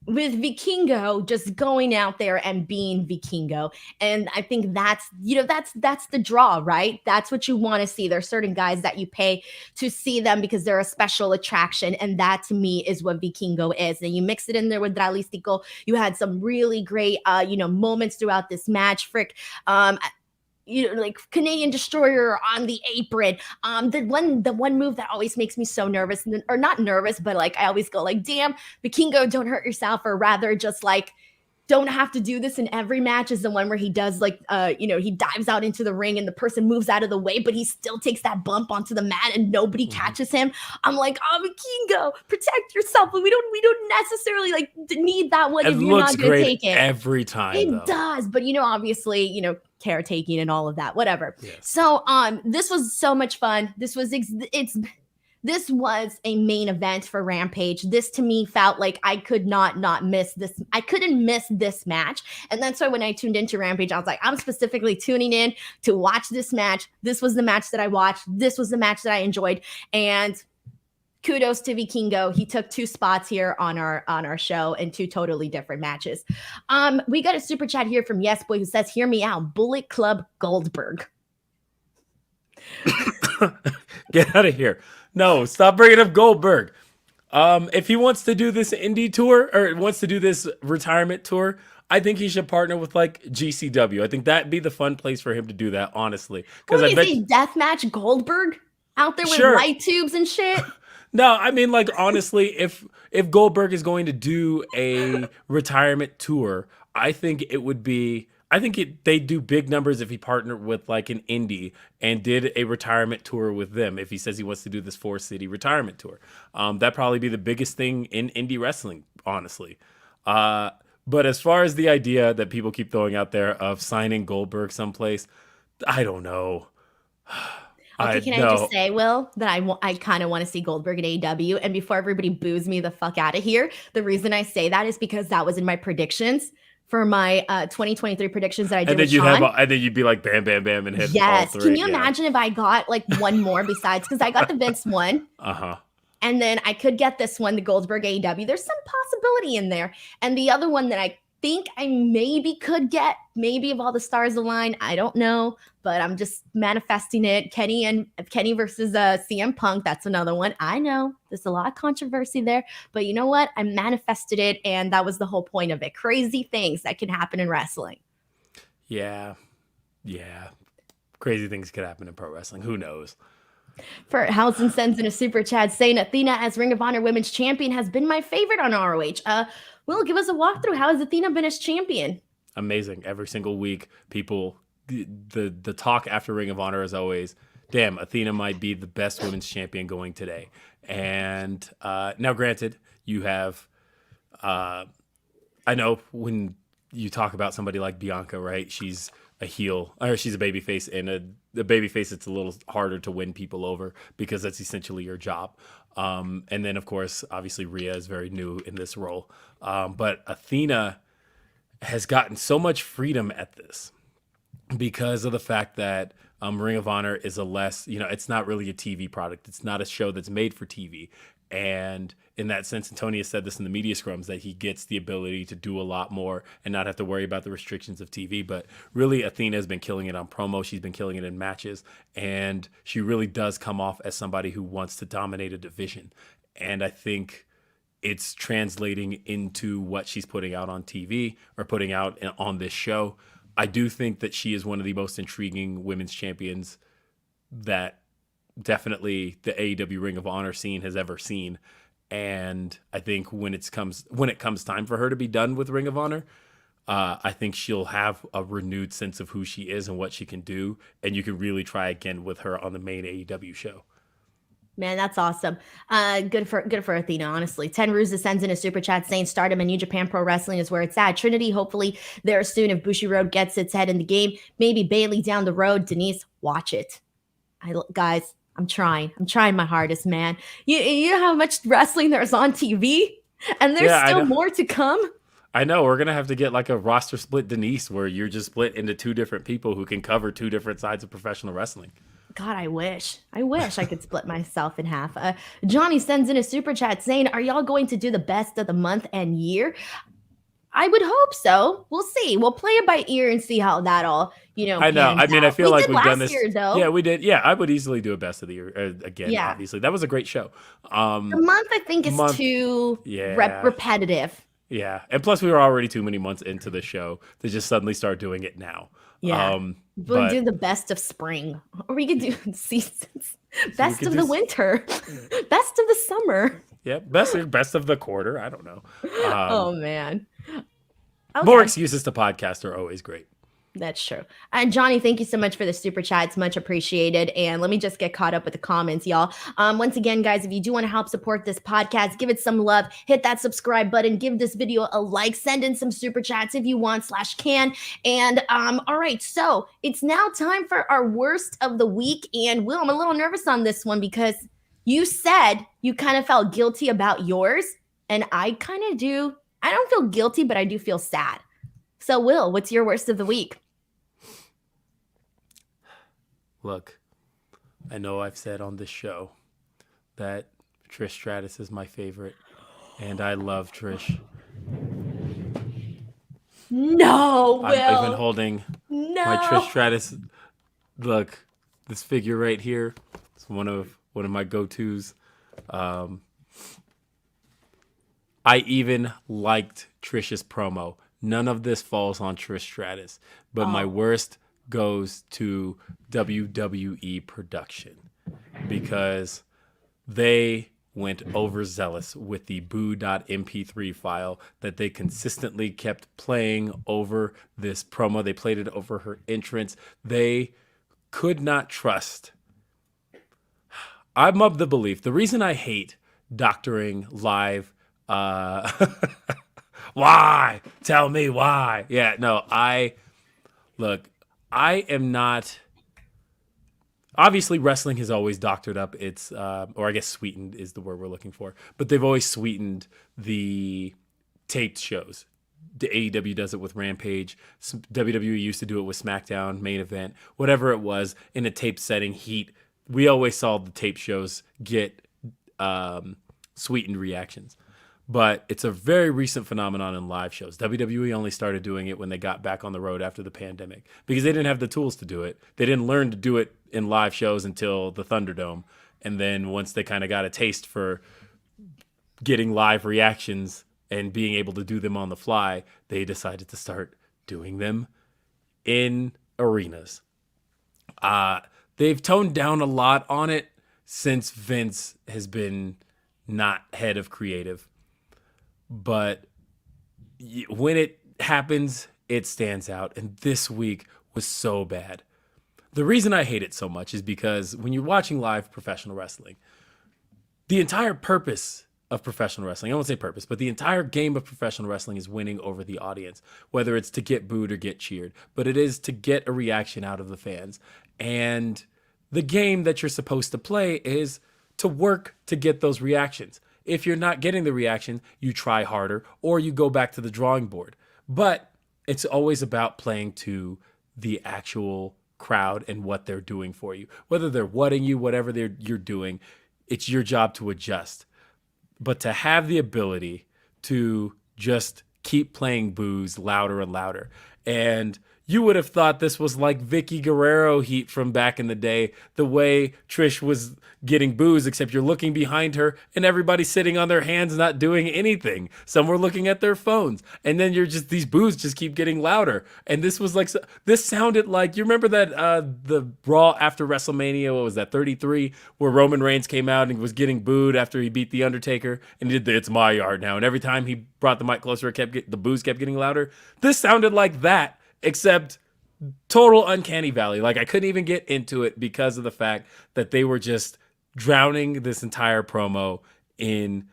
With Vikingo just going out there and being Vikingo. And I think that's the draw, right? That's what you want to see. There's certain guys that you pay to see them because they're a special attraction. And that to me is what Vikingo is. And you mix it in there with Dralístico. You had some really great, moments throughout this match. Like Canadian Destroyer on the apron. The one move that always makes me so nervous, or not nervous, but like I always go like, damn, Vikingo, don't hurt yourself, or rather just like, don't have to do this in every match, is the one where he does like, he dives out into the ring and the person moves out of the way, but he still takes that bump onto the mat and nobody catches him. I'm like, oh, Vikingo, protect yourself. But we don't necessarily like need that one if you're not going to take it every time. It does, but obviously, caretaking and all of that, whatever. Yes. So this was so much fun. This was a main event for Rampage. This to me felt like I could not miss this. I couldn't miss this match. And that's why when I tuned into Rampage, I was like, I'm specifically tuning in to watch this match. This was the match that I watched. This was the match that I enjoyed. And kudos to Vikingo. He took 2 spots here on our show in 2 totally different matches. We got a super chat here from Yes Boy who says, hear me out, Bullet Club Goldberg. Get out of here. No, stop bringing up Goldberg. If he wants to do this indie tour or wants to do this retirement tour, I think he should partner with like GCW. I think that'd be the fun place for him to do that, honestly. Because What I is bet, he, deathmatch Goldberg out there with sure, light tubes and shit? no, I mean, like, honestly, if Goldberg is going to do a retirement tour, I think it would be. I think they'd do big numbers if he partnered with like an indie and did a retirement tour with them. If he says he wants to do this 4-city retirement tour, that'd probably be the biggest thing in indie wrestling, honestly. But as far as the idea that people keep throwing out there of signing Goldberg someplace, I don't know. Okay, I can I just know. say, Will, that I kind of want to see Goldberg in AEW. And before everybody boos me the fuck out of here, the reason I say that is because that was in my predictions for my 2023 predictions that I did And then with Sean. and then you'd be like bam, bam, bam, and hit all Yes. Can three. you Yeah. imagine if I got like one more besides? Because I got the Vince one. Uh-huh. And then I could get this one, the Goldberg AEW. There's some possibility in there. And the other one that I think I maybe could get, maybe if all the stars align, I don't know, but I'm just manifesting it. Kenny versus CM Punk. That's another one. I know there's a lot of controversy there, but you know what? I manifested it, and that was the whole point of it. Crazy things that can happen in wrestling. Yeah. Yeah. Crazy things could happen in pro wrestling. Who knows? For Housen sends in a super chat saying Athena as Ring of Honor Women's Champion has been my favorite on ROH. Will, give us a walkthrough. How has Athena been as champion? Amazing. Every single week, people, the talk after Ring of Honor is always, damn, Athena might be the best women's champion going today. And now, granted, you have, I know when you talk about somebody like Bianca, right? She's a heel, or she's a babyface, and the babyface, it's a little harder to win people over because that's essentially your job. And then, of course, obviously, Rhea is very new in this role. But Athena has gotten so much freedom at this because of the fact that Ring of Honor is it's not really a TV product. It's not a show that's made for TV. And in that sense, Antonio said this in the media scrums, that he gets the ability to do a lot more and not have to worry about the restrictions of TV. But really, Athena has been killing it on promo. She's been killing it in matches. And she really does come off as somebody who wants to dominate a division. And I think it's translating into what she's putting out on TV or putting out on this show. I do think that she is one of the most intriguing women's champions that definitely the AEW Ring of Honor scene has ever seen. And I think when it comes time for her to be done with Ring of Honor, I think she'll have a renewed sense of who she is and what she can do. And you can really try again with her on the main AEW show. Man, that's awesome. Good for Athena, honestly. 10 Ruza sends in a super chat saying Stardom and New Japan Pro Wrestling is where it's at. Trinity, hopefully there soon if Bushiroad gets its head in the game. Maybe Bailey down the road. Denise, watch it. Guys, I'm trying my hardest, man. You know how much wrestling there's on TV? And there's still more to come. I know. We're going to have to get like a roster split Denise where you're just split into two different people who can cover two different sides of professional wrestling. God, I wish I could split myself in half. Johnny sends in a super chat saying, are y'all going to do the best of the month and year? I would hope so. We'll see. We'll play it by ear and see how that all, I know. I mean, I feel like we've done this. Year, though. Yeah, we did. Yeah, I would easily do a best of the year again. Yeah. Obviously, that was a great show. The month, I think, is too repetitive. Yeah, and plus we were already too many months into the show to just suddenly start doing it now. Yeah, we'll do the best of spring, or we could do seasons, best of the winter, best of the summer. Yeah, best of the quarter. I don't know. Oh man, okay. More excuses to podcast are always great. That's true. And Johnny, thank you so much for the super chat. It's much appreciated. And let me just get caught up with the comments, y'all. Once again, guys, if you do want to help support this podcast, give it some love, hit that subscribe button, give this video a like, send in some super chats if you want /can. And all right, so it's now time for our worst of the week. And Will, I'm a little nervous on this one because you said you kind of felt guilty about yours. And I kind of do. I don't feel guilty, but I do feel sad. So, Will, what's your worst of the week? Look, I know I've said on this show that Trish Stratus is my favorite, and I love Trish. No, Will. I've been holding my Trish Stratus. Look, this figure right here is one of my go-tos. I even liked Trish's promo. None of this falls on Trish Stratus, but my Oh, worst goes to WWE production because they went overzealous with the boo.mp3 file that they consistently kept playing over this promo. They played it over her entrance. They could not trust. I'm of the belief. The reason I hate doctoring live, uh, why? Tell me why. Yeah, no, look, I am not. Obviously, wrestling has always doctored up its, or I guess sweetened is the word we're looking for, but they've always sweetened the taped shows. The AEW does it with Rampage. WWE used to do it with SmackDown, main event, whatever it was in a taped setting, heat. We always saw the tape shows get sweetened reactions. But it's a very recent phenomenon in live shows. WWE only started doing it when they got back on the road after the pandemic because they didn't have the tools to do it. They didn't learn to do it in live shows until the Thunderdome. And then once they kind of got a taste for getting live reactions and being able to do them on the fly, they decided to start doing them in arenas. They've toned down a lot on it since Vince has been not head of creative. But when it happens, it stands out. And this week was so bad. The reason I hate it so much is because when you're watching live professional wrestling, the entire purpose of professional wrestling, I won't say purpose, but the entire game of professional wrestling is winning over the audience, whether it's to get booed or get cheered, but it is to get a reaction out of the fans. And the game that you're supposed to play is to work to get those reactions. If you're not getting the reaction, you try harder or you go back to the drawing board. But it's always about playing to the actual crowd and what they're doing for you. Whether they're whatting you, whatever you're doing, it's your job to adjust. But to have the ability to just keep playing boos louder and louder. And you would have thought this was like Vicky Guerrero heat from back in the day, the way Trish was getting boos, except you're looking behind her and everybody's sitting on their hands not doing anything. Some were looking at their phones. And then these boos just keep getting louder. And this was like, this sounded like, you remember that the Raw after WrestleMania, what was that, 33, where Roman Reigns came out and was getting booed after he beat The Undertaker and he did the "It's My Yard Now." And every time he brought the mic closer, the boos kept getting louder. This sounded like that. Except total uncanny valley. Like I couldn't even get into it because of the fact that they were just drowning this entire promo in,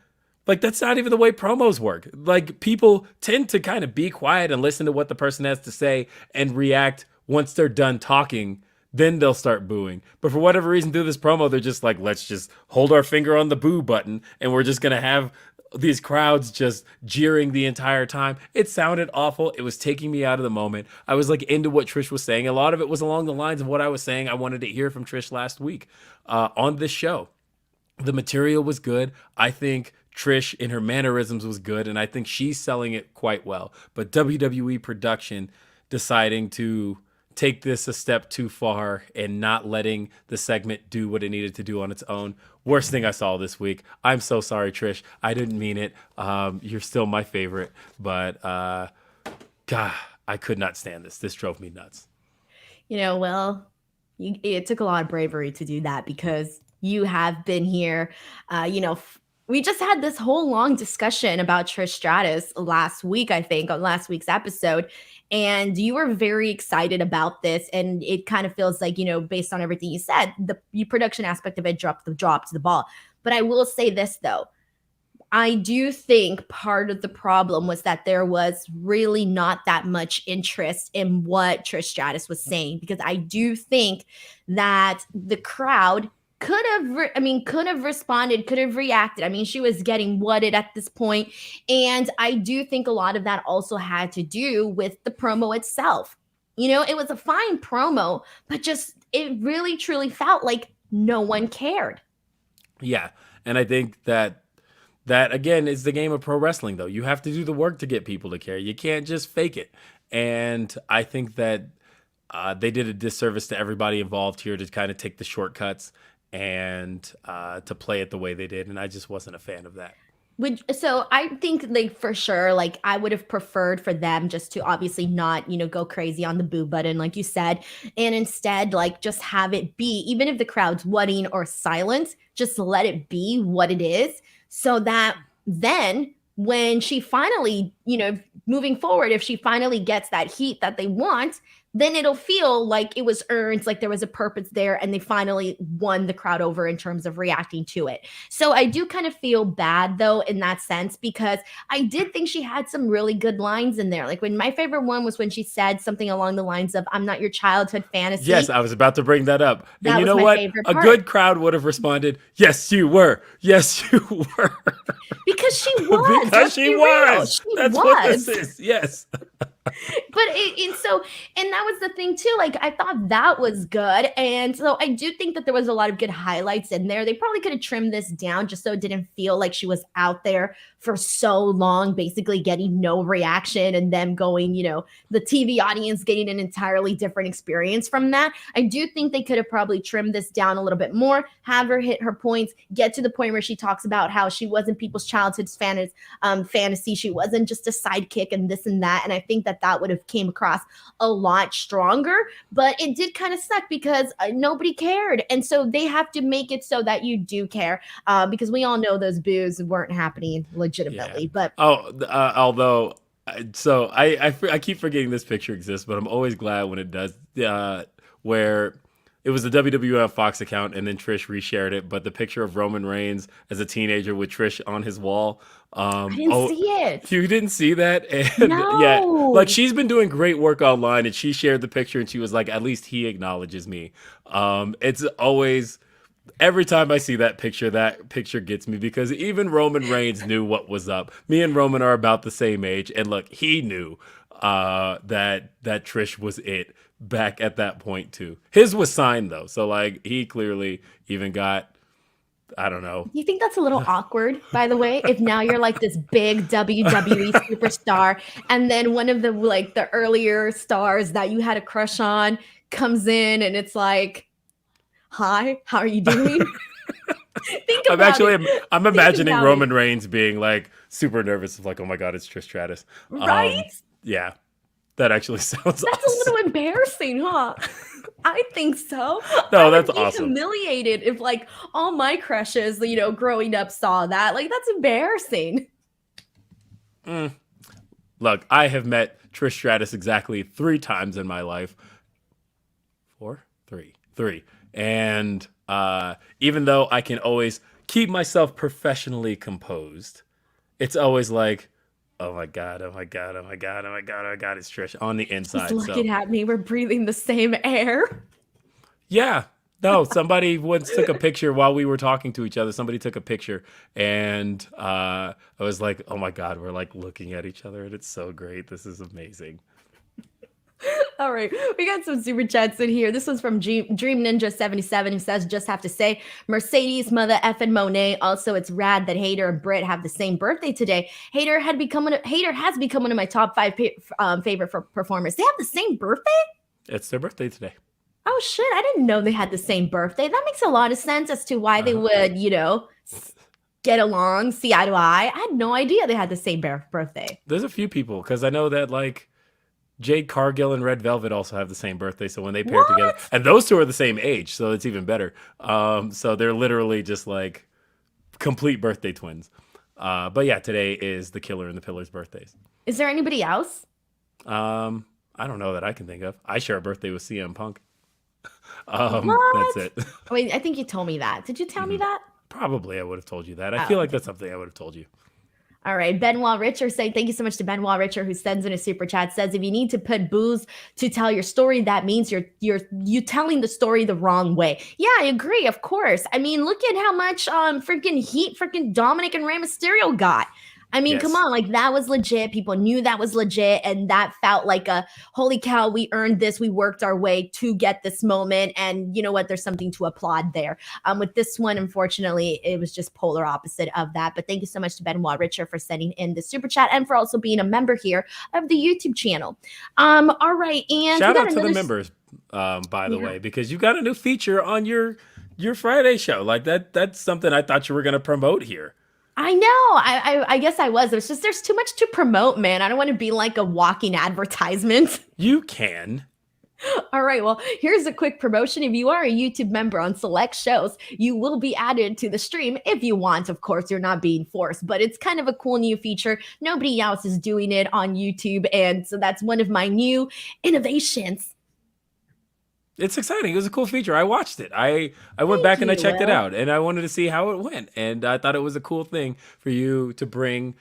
like, that's not even the way promos work. Like people tend to kind of be quiet and listen to what the person has to say and react once they're done talking. Then they'll start booing. But for whatever reason through this promo, they're just like, let's just hold our finger on the boo button and we're just going to have these crowds just jeering the entire time. It sounded awful. It was taking me out of the moment. I was like into what Trish was saying. A lot of it was along the lines of what I was saying I wanted to hear from Trish last week on this show. The material was good. I think Trish in her mannerisms was good, and I think she's selling it quite well. But WWE production deciding to take this a step too far and not letting the segment do what it needed to do on its own. Worst thing I saw this week. I'm so sorry, Trish. I didn't mean it. You're still my favorite, but God, I could not stand this. This drove me nuts. Well, it took a lot of bravery to do that because you have been here. We just had this whole long discussion about Trish Stratus last week, I think, on last week's episode. And you were very excited about this. And it kind of feels like, based on everything you said, the production aspect of it dropped the ball. But I will say this, though. I do think part of the problem was that there was really not that much interest in what Trish Stratus was saying, because I do think that the crowd could have responded, could have reacted. I mean, she was getting whatted at this point. And I do think a lot of that also had to do with the promo itself. It was a fine promo, but just it really truly felt like no one cared. Yeah. And I think that again is the game of pro wrestling, though. You have to do the work to get people to care. You can't just fake it. And I think that they did a disservice to everybody involved here to kind of take the shortcuts and to play it the way they did. And I just wasn't a fan of that. So I think like for sure, like I would have preferred for them just to obviously not, go crazy on the boo button, like you said, and instead like just have it be, even if the crowd's whatting or silent, just let it be what it is, so that then when she finally, moving forward, if she finally gets that heat that they want, then it'll feel like it was earned, like there was a purpose there, and they finally won the crowd over in terms of reacting to it. So I do kind of feel bad though in that sense, because I did think she had some really good lines in there. Like when my favorite one was when she said something along the lines of, "I'm not your childhood fantasy." Yes, I was about to bring that up. And That you was know my what? favorite A part. good crowd would have responded, "Yes, you were. Yes, you were." Because she was. Because Let's she be real. was. She That's was. what this is. Yes. And that was the thing too, like I thought that was good, and so I do think that there was a lot of good highlights in there. They probably could have trimmed this down just so it didn't feel like she was out there for so long, basically getting no reaction, and them going, the TV audience getting an entirely different experience from that. I do think they could have probably trimmed this down a little bit more, have her hit her points, get to the point where she talks about how she wasn't people's childhood fantasy, she wasn't just a sidekick and this and that, and I think that would have came across a lot stronger. But it did kind of suck because nobody cared, and so they have to make it so that you do care, because we all know those boos weren't happening legitimately. Yeah. But Although, so I keep forgetting this picture exists, but I'm always glad when it does. Where it was the WWF Fox account, and then Trish reshared it, but the picture of Roman Reigns as a teenager with Trish on his wall. I didn't see it. You didn't see that? And No. yeah, like she's been doing great work online, and she shared the picture, and she was like, "At least he acknowledges me." It's always. Every time I see that picture gets me, because even Roman Reigns knew what was up. Me and Roman are about the same age, and look, he knew that Trish was it back at that point too. His was signed though, so like he clearly even got, I don't know. You think that's a little awkward, by the way, if now you're like this big WWE superstar, and then one of the earlier stars that you had a crush on comes in, and it's like, "Hi, how are you doing?" I'm imagining Roman Reigns being like super nervous of like, "Oh my God, it's Trish Stratus." Right? Yeah, that actually sounds That's awesome. a little embarrassing, huh? I think so. No, that's I would be awesome. humiliated if like all my crushes, growing up saw that. Like that's embarrassing. Look, I have met Trish Stratus exactly 3 times in my life. 4? 3. And even though I can always keep myself professionally composed, it's always like, "Oh my God, oh my God, oh my God, oh my God, oh my God, it's Trish" on the inside. Just looking at me, we're breathing the same air. Yeah. No, somebody once took a picture while we were talking to each other. Somebody took a picture, and I was like, "Oh my God, we're like looking at each other, and it's so great. This is amazing." All right, we got some super chats in here. This one's from Dream Ninja 77, who says, "Just have to say, Mercedes, Mother effing Monet. Also, it's rad that Hater and Britt have the same birthday today. Hater has become one of my top 5 favorite performers. They have the same birthday? It's their birthday today. Oh shit! I didn't know they had the same birthday. That makes a lot of sense as to why they would, get along, see eye to eye. I had no idea they had the same birthday. There's a few people, because I know that like Jade Cargill and Red Velvet also have the same birthday, so when they pair together, and those two are the same age, so it's even better. So they're literally just like complete birthday twins. But yeah, today is the Killer and the Pillar's birthdays. Is there anybody else? I don't know that I can think of. I share a birthday with CM Punk. What? That's it. Wait, I think you told me that. Did you tell me that? Probably I would have told you that. I feel like that's something I would have told you. All right. Benoit Richer saying, thank you so much to Benoit Richer, who sends in a super chat, says, if you need to put booze to tell your story, that means you're telling the story the wrong way. Yeah, I agree. Of course. I mean, look at how much freaking heat freaking Dominic and Rey Mysterio got. I mean, come on, like that was legit. People knew that was legit. And that felt like a holy cow, we earned this. We worked our way to get this moment. And you know what? There's something to applaud there. With this one, unfortunately, it was just polar opposite of that. But thank you so much to Benoit Richer for sending in the super chat and for also being a member here of the YouTube channel. All right. And shout out to the members, by the way, because you got a new feature on your Friday show. Like that's something I thought you were going to promote here. I know. I guess I was. It's just there's too much to promote, man. I don't want to be like a walking advertisement. You can. All right. Well, here's a quick promotion. If you are a YouTube member on select shows, you will be added to the stream if you want. Of course, you're not being forced, but it's kind of a cool new feature. Nobody else is doing it on YouTube. And so that's one of my new innovations. It's exciting. It was a cool feature. I watched it. I went Thank back and I you, checked it Will. out, and I wanted to see how it went. And I thought it was a cool thing for you to bring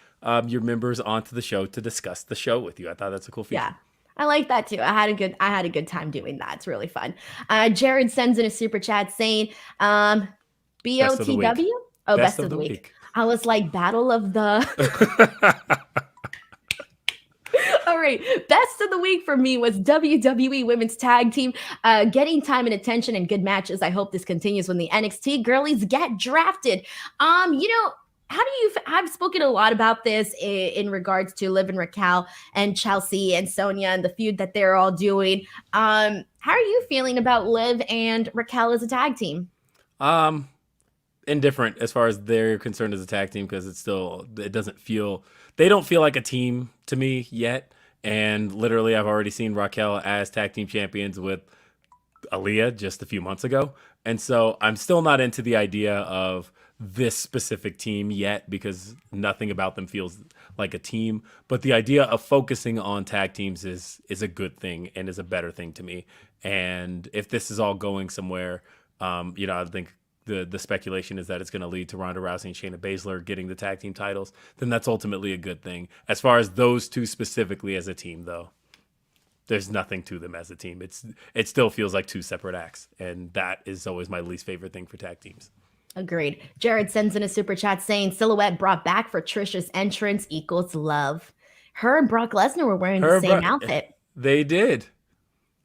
your members onto the show to discuss the show with you. I thought that's a cool feature. Yeah. I like that too. I had a good time doing that. It's really fun. Jared sends in a super chat saying, Best of the week. BOTW? Oh, best of the week. I was like, battle of the All right. Best of the week for me was WWE Women's Tag Team getting time and attention and good matches. I hope this continues when the NXT girlies get drafted. How do you? I've spoken a lot about this in regards to Liv and Raquel and Chelsea and Sonya and the feud that they're all doing. How are you feeling about Liv and Raquel as a tag team? Indifferent as far as they're concerned as a tag team, because they don't feel like a team to me yet. And literally, I've already seen Raquel as tag team champions with Aaliyah just a few months ago. And so I'm still not into the idea of this specific team yet, because nothing about them feels like a team. But the idea of focusing on tag teams is a good thing and is a better thing to me. And if this is all going somewhere, I think the speculation is that it's going to lead to Ronda Rousey and Shayna Baszler getting the tag team titles, then that's ultimately a good thing. As far as those two specifically as a team, though, there's nothing to them as a team. It still feels like two separate acts, and that is always my least favorite thing for tag teams. Agreed. Jared sends in a super chat saying Silhouette brought back for Trisha's entrance equals love. Her and Brock Lesnar were wearing the same outfit. They did.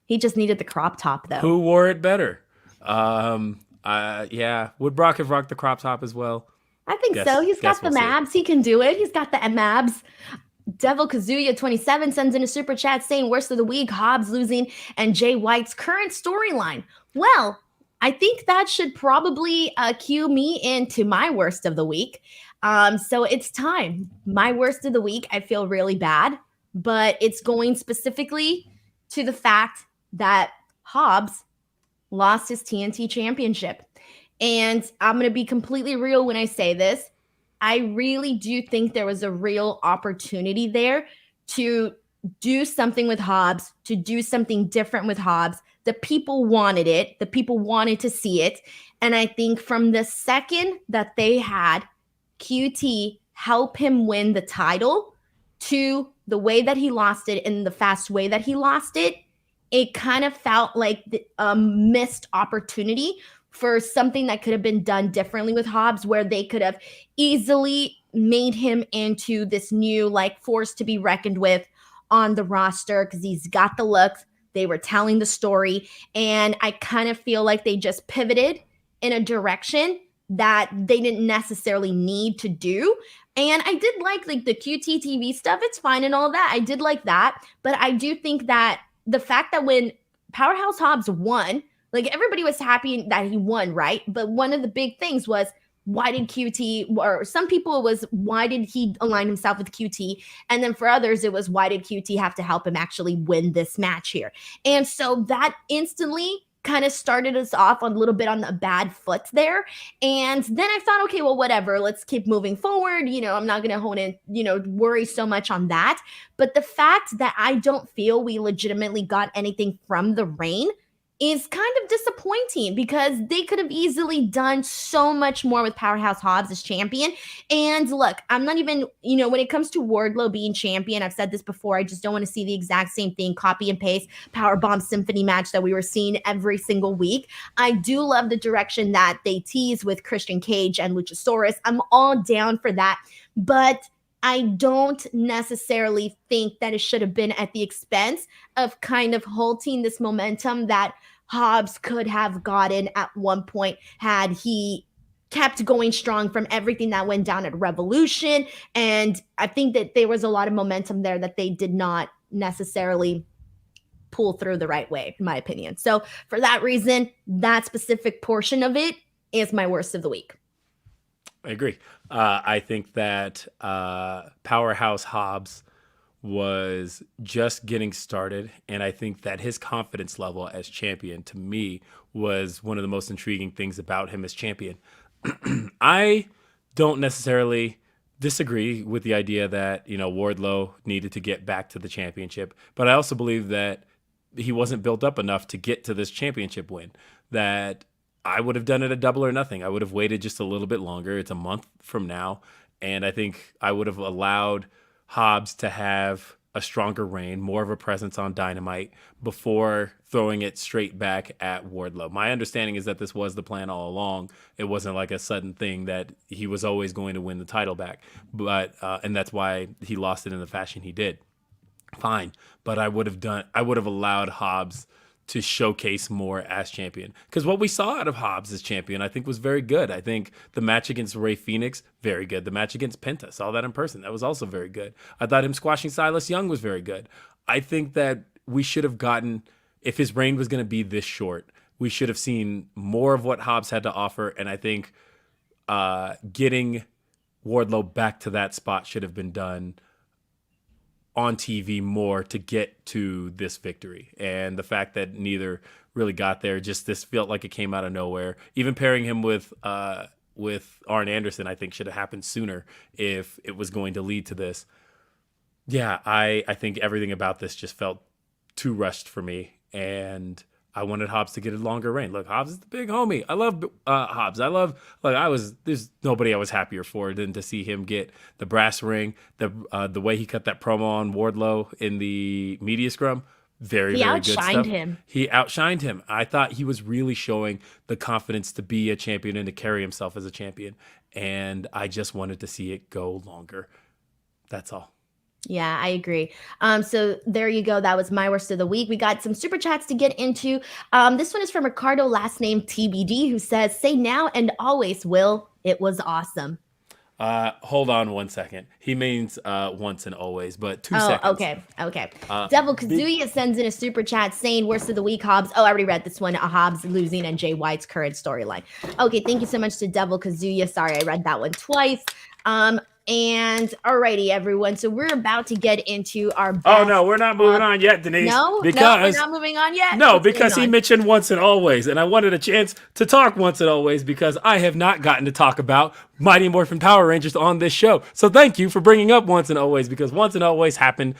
He just needed the crop top, though. Who wore it better? Would Brock have rocked the crop top as well? I think so. He's got the abs. He can do it. He's got the abs. Devil Kazuya 27 sends in a super chat saying worst of the week, Hobbs losing and Jay White's current storyline. Well, I think that should probably cue me into my worst of the week. So it's time. My worst of the week, I feel really bad, but it's going specifically to the fact that Hobbs lost his TNT championship. And I'm going to be completely real when I say this. I really do think there was a real opportunity there to do something with Hobbs, to do something different with Hobbs. The people wanted it. The people wanted to see it. And I think from the second that they had QT help him win the title to the way that he lost it and the fast way that he lost it, it kind of felt like a missed opportunity for something that could have been done differently with Hobbs, where they could have easily made him into this new force to be reckoned with on the roster, because he's got the looks. They were telling the story, and I kind of feel like they just pivoted in a direction that they didn't necessarily need to do. And I did like the QT TV stuff. It's fine and all that. I did like that. But I do think that the fact that when Powerhouse Hobbs won, everybody was happy that he won, right? But one of the big things was, why did QT, or some people it was, why did he align himself with QT? And then for others, it was, why did QT have to help him actually win this match here? And so that instantly kind of started us off a little bit on a bad foot there. And then I thought, okay, well, whatever, let's keep moving forward. I'm not going to hone in, worry so much on that. But the fact that I don't feel we legitimately got anything from the reign is kind of disappointing, because they could have easily done so much more with Powerhouse Hobbs as champion. And look, I'm not even, when it comes to Wardlow being champion, I've said this before, I just don't want to see the exact same thing, copy and paste Powerbomb Symphony match that we were seeing every single week. I do love the direction that they tease with Christian Cage and Luchasaurus. I'm all down for that. But I don't necessarily think that it should have been at the expense of kind of halting this momentum that Hobbs could have gotten at one point had he kept going strong from everything that went down at Revolution. And I think that there was a lot of momentum there that they did not necessarily pull through the right way, in my opinion. So for that reason, that specific portion of it is my worst of the week. I agree. I think that Powerhouse Hobbs was just getting started, and I think that his confidence level as champion to me was one of the most intriguing things about him as champion. I don't necessarily disagree with the idea that, Wardlow needed to get back to the championship, but I also believe that he wasn't built up enough to get to this championship win. That I would have done it a double or nothing. I would have waited just a little bit longer. It's a month from now, and I think I would have allowed Hobbs to have a stronger reign, more of a presence on Dynamite before throwing it straight back at Wardlow. My understanding is that this was the plan all along. It wasn't like a sudden thing that he was always going to win the title back, but and that's why he lost it in the fashion he did. Fine, but I would have allowed Hobbs to showcase more as champion. Because what we saw out of Hobbs as champion, I think, was very good. I think the match against Rey Fenix, very good. The match against Penta, saw that in person. That was also very good. I thought him squashing Silas Young was very good. I think that we should have gotten, if his reign was going to be this short, we should have seen more of what Hobbs had to offer. And I think getting Wardlow back to that spot should have been done on TV more to get to this victory. And the fact that neither really got there, just this felt like it came out of nowhere. Even pairing him with Arn Anderson, I think should have happened sooner if it was going to lead to this. Yeah, I think everything about this just felt too rushed for me. And I wanted Hobbs to get a longer reign. Look, Hobbs is the big homie. I love Hobbs. There's nobody I was happier for than to see him get the brass ring. The way he cut that promo on Wardlow in the media scrum, very good stuff. He outshined him. I thought he was really showing the confidence to be a champion and to carry himself as a champion. And I just wanted to see it go longer. That's all. Yeah, I agree. So there you go. That was my worst of the week. We got some super chats to get into. This one is from Ricardo, last name TBD, who says, "Say now and always, Will. It was awesome." Hold on 1 second. He means once and always, but 2 seconds. Okay. Devil Kazuya sends in a super chat saying, "Worst of the week, Hobbs." Oh, I already read this one. Hobbs losing and Jay White's current storyline. Okay, thank you so much to Devil Kazuya. Sorry, I read that one twice. And alrighty, everyone. So we're about to get into our best. Oh no, we're not moving on yet, Denise. No, we're not moving on yet. No, because he mentioned once and always, and I wanted a chance to talk once and always because I have not gotten to talk about Mighty Morphin Power Rangers on this show. So thank you for bringing up once and always, because once and always happened.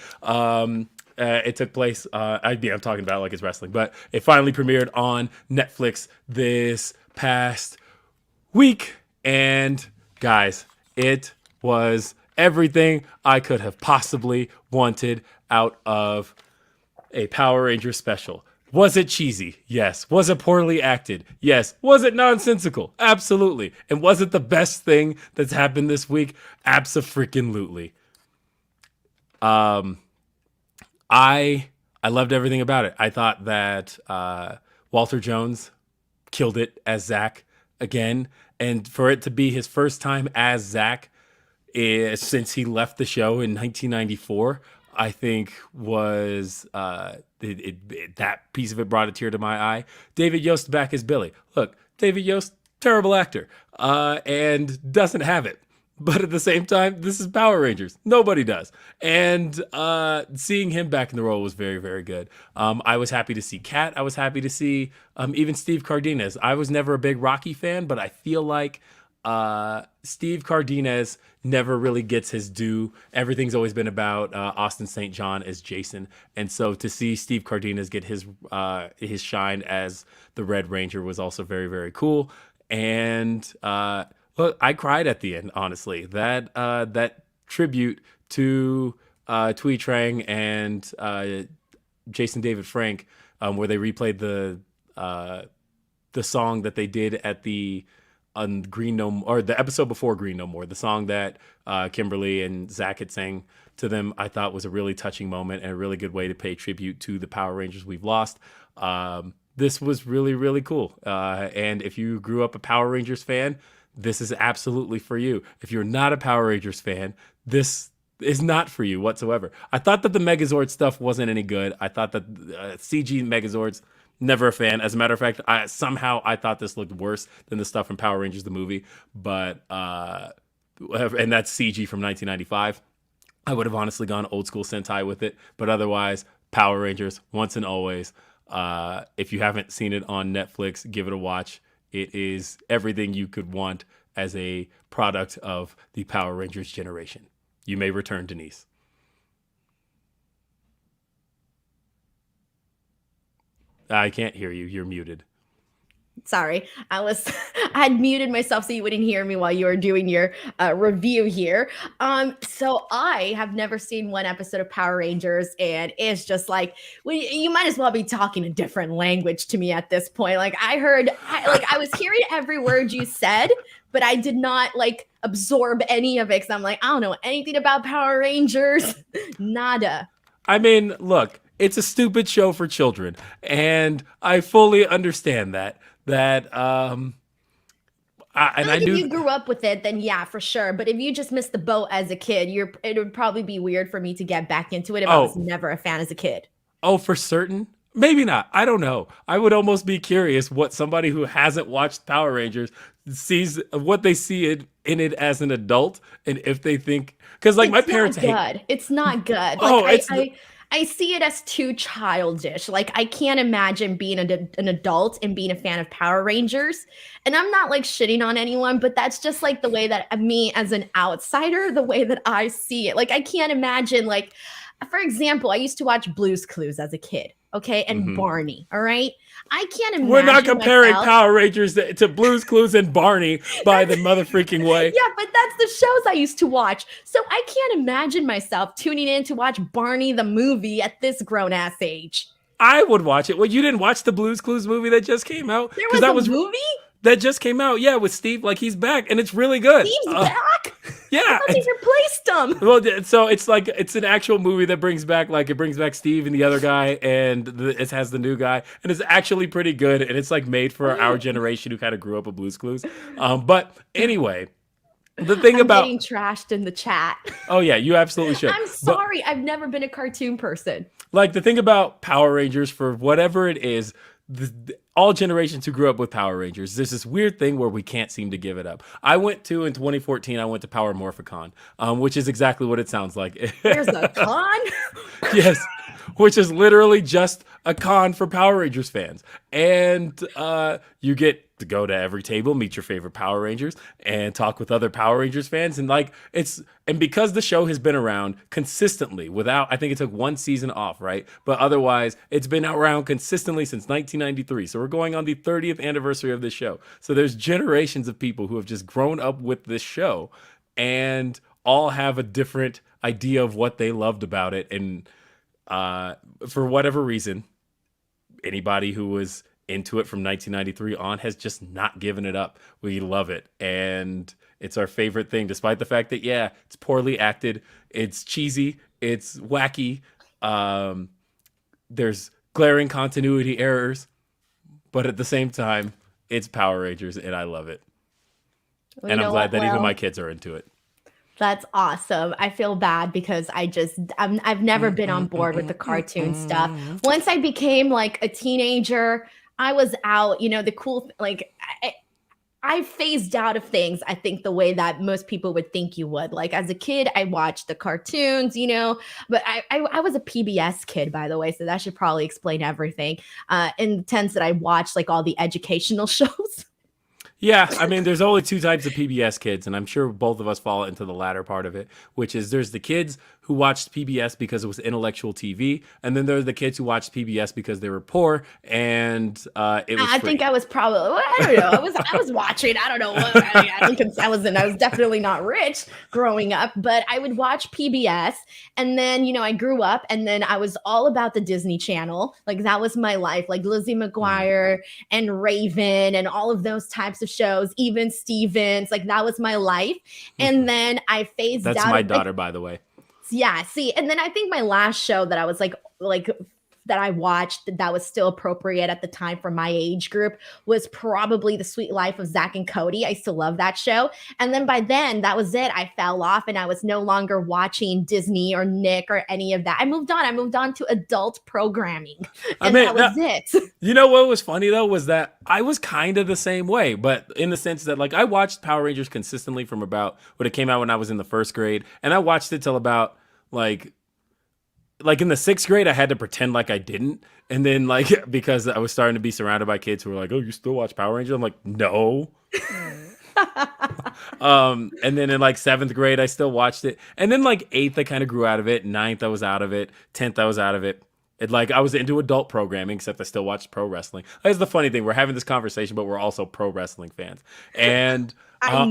It took place. I'm talking about like it's wrestling, but it finally premiered on Netflix this past week, and guys, it was everything I could have possibly wanted out of a Power Rangers special. Was it cheesy? Yes. Was it poorly acted? Yes. Was it nonsensical? Absolutely. And was it the best thing that's happened this week? Abso-freaking-lutely. I loved everything about it. I thought that Walter Jones killed it as Zach again, and for it to be his first time as Zach since he left the show in 1994, I think was that piece of it brought a tear to my eye. David Yost back as Billy. Look, David Yost, terrible actor, and doesn't have it. But at the same time, this is Power Rangers. Nobody does. And seeing him back in the role was very, very good. I was happy to see Kat. I was happy to see even Steve Cardenas. I was never a big Rocky fan, but I feel like Steve Cardenas never really gets his due. Everything's always been about Austin St. John as Jason. And so to see Steve Cardenas get his shine as the Red Ranger was also very, very cool. And look, I cried at the end, honestly. That tribute to Tui Trang and Jason David Frank, where they replayed the song that they did at on Green No More, or the episode before Green No More, the song that Kimberly and Zach had sang to them, I thought was a really touching moment and a really good way to pay tribute to the Power Rangers we've lost. This was really, really cool. And if you grew up a Power Rangers fan, this is absolutely for you. If you're not a Power Rangers fan, this is not for you whatsoever. I thought that the Megazord stuff wasn't any good. I thought that CG Megazords, Never a fan. As a matter of fact, I thought this looked worse than the stuff from Power Rangers the movie, but and that's CG from 1995. I would have honestly gone old school Sentai with it, but otherwise, Power Rangers once and always. If you haven't seen it on Netflix, give it a watch. It is everything you could want as a product of the Power Rangers generation. You may return, Denise. I can't hear you. You're muted. Sorry, I had muted myself so you wouldn't hear me while you were doing your review here. So I have never seen one episode of Power Rangers, and it's just like, well, you might as well be talking a different language to me at this point. Like I was hearing every word you said, but I did not like absorb any of it because I'm like, I don't know anything about Power Rangers. Nada. I mean, look, it's a stupid show for children, and I fully understand that. If you grew up with it, then yeah, for sure. But if you just missed the boat as a kid, it would probably be weird for me to get back into it if I was never a fan as a kid. Oh, for certain? Maybe not. I don't know. I would almost be curious what somebody who hasn't watched Power Rangers sees, what they see in it as an adult, and if they think, because like my parents hate. It's not good. I see it as too childish. Like, I can't imagine being an adult and being a fan of Power Rangers. And I'm not like shitting on anyone, but that's just like the way that me as an outsider, the way that I see it. Like, I can't imagine, like, for example, I used to watch Blue's Clues as a kid. Okay. And Barney. All right. I can't imagine. We're not comparing Power Rangers to Blue's Clues and Barney by the mother freaking way. Yeah, but that's the shows I used to watch. So I can't imagine myself tuning in to watch Barney the movie at this grown-ass age. I would watch it. Well, you didn't watch the Blue's Clues movie that just came out? There was a movie? That just came out, yeah, with Steve. Like, he's back, and it's really good. Steve's back? Yeah. I thought they replaced him. Well, so it's like, it's an actual movie that brings back Steve and the other guy, and it has the new guy, and it's actually pretty good, and it's like made for our generation who kind of grew up with Blue's Clues. But anyway, the thing I'm getting trashed in the chat. Oh yeah, you absolutely should. I'm sorry, I've never been a cartoon person. Like, the thing about Power Rangers, for whatever it is, all generations who grew up with Power Rangers, there's this weird thing where we can't seem to give it up. In 2014, I went to Power Morphicon, which is exactly what it sounds like. There's a con? Yes, which is literally just a con for Power Rangers fans. And you get to go to every table, meet your favorite Power Rangers, and talk with other Power Rangers fans. And because the show has been around consistently I think it took one season off, right? But otherwise, it's been around consistently since 1993. So we're going on the 30th anniversary of this show. So there's generations of people who have just grown up with this show and all have a different idea of what they loved about it. And for whatever reason, anybody who was into it from 1993 on has just not given it up. We love it, and it's our favorite thing, despite the fact that it's poorly acted, it's cheesy, it's wacky, there's glaring continuity errors, but at the same time, it's Power Rangers, and I love it. Well, and I'm glad that even my kids are into it. That's awesome. I feel bad because I've never been on board with the cartoon stuff. Once I became like a teenager, I was out, the cool, like I phased out of things, I think, the way that most people would think you would. Like, as a kid, I watched the cartoons, but I was a PBS kid, by the way, so that should probably explain everything, in the sense that I watched like all the educational shows. Yeah, I mean, there's only two types of PBS kids, and I'm sure both of us fall into the latter part of it, which is there's the kids who watched PBS because it was intellectual TV, and then there are the kids who watched PBS because they were poor and it was I free. think I was probably, I don't know, I was watching, I don't know what, I was definitely not rich growing up, but I would watch PBS, and then, I grew up, and then I was all about the Disney Channel. Like, that was my life, like Lizzie McGuire and Raven and all of those types of shows, even Stevens, like that was my life. And then I phased out. That's my daughter, by the way. Yeah, see, and then I think my last show that I was like that I watched that was still appropriate at the time for my age group was probably The Sweet Life of Zach and Cody. I still love that show. And then by then, that was it. I fell off and I was no longer watching Disney or Nick or any of that. I moved on. I moved on to adult programming. And that was it. You know what was funny though was that I was kind of the same way, but in the sense that like I watched Power Rangers consistently from about when it came out when I was in the first grade, and I watched it till about like in the sixth grade, I had to pretend like I didn't. And then like, because I was starting to be surrounded by kids who were like, oh, you still watch Power Rangers? I'm like, no. And then in like seventh grade, I still watched it. And then like eighth, I kind of grew out of it. Ninth, I was out of it. 10th, I was out of it. It like I was into adult programming, except I still watched pro wrestling. That's the funny thing. We're having this conversation, but we're also pro wrestling fans. And I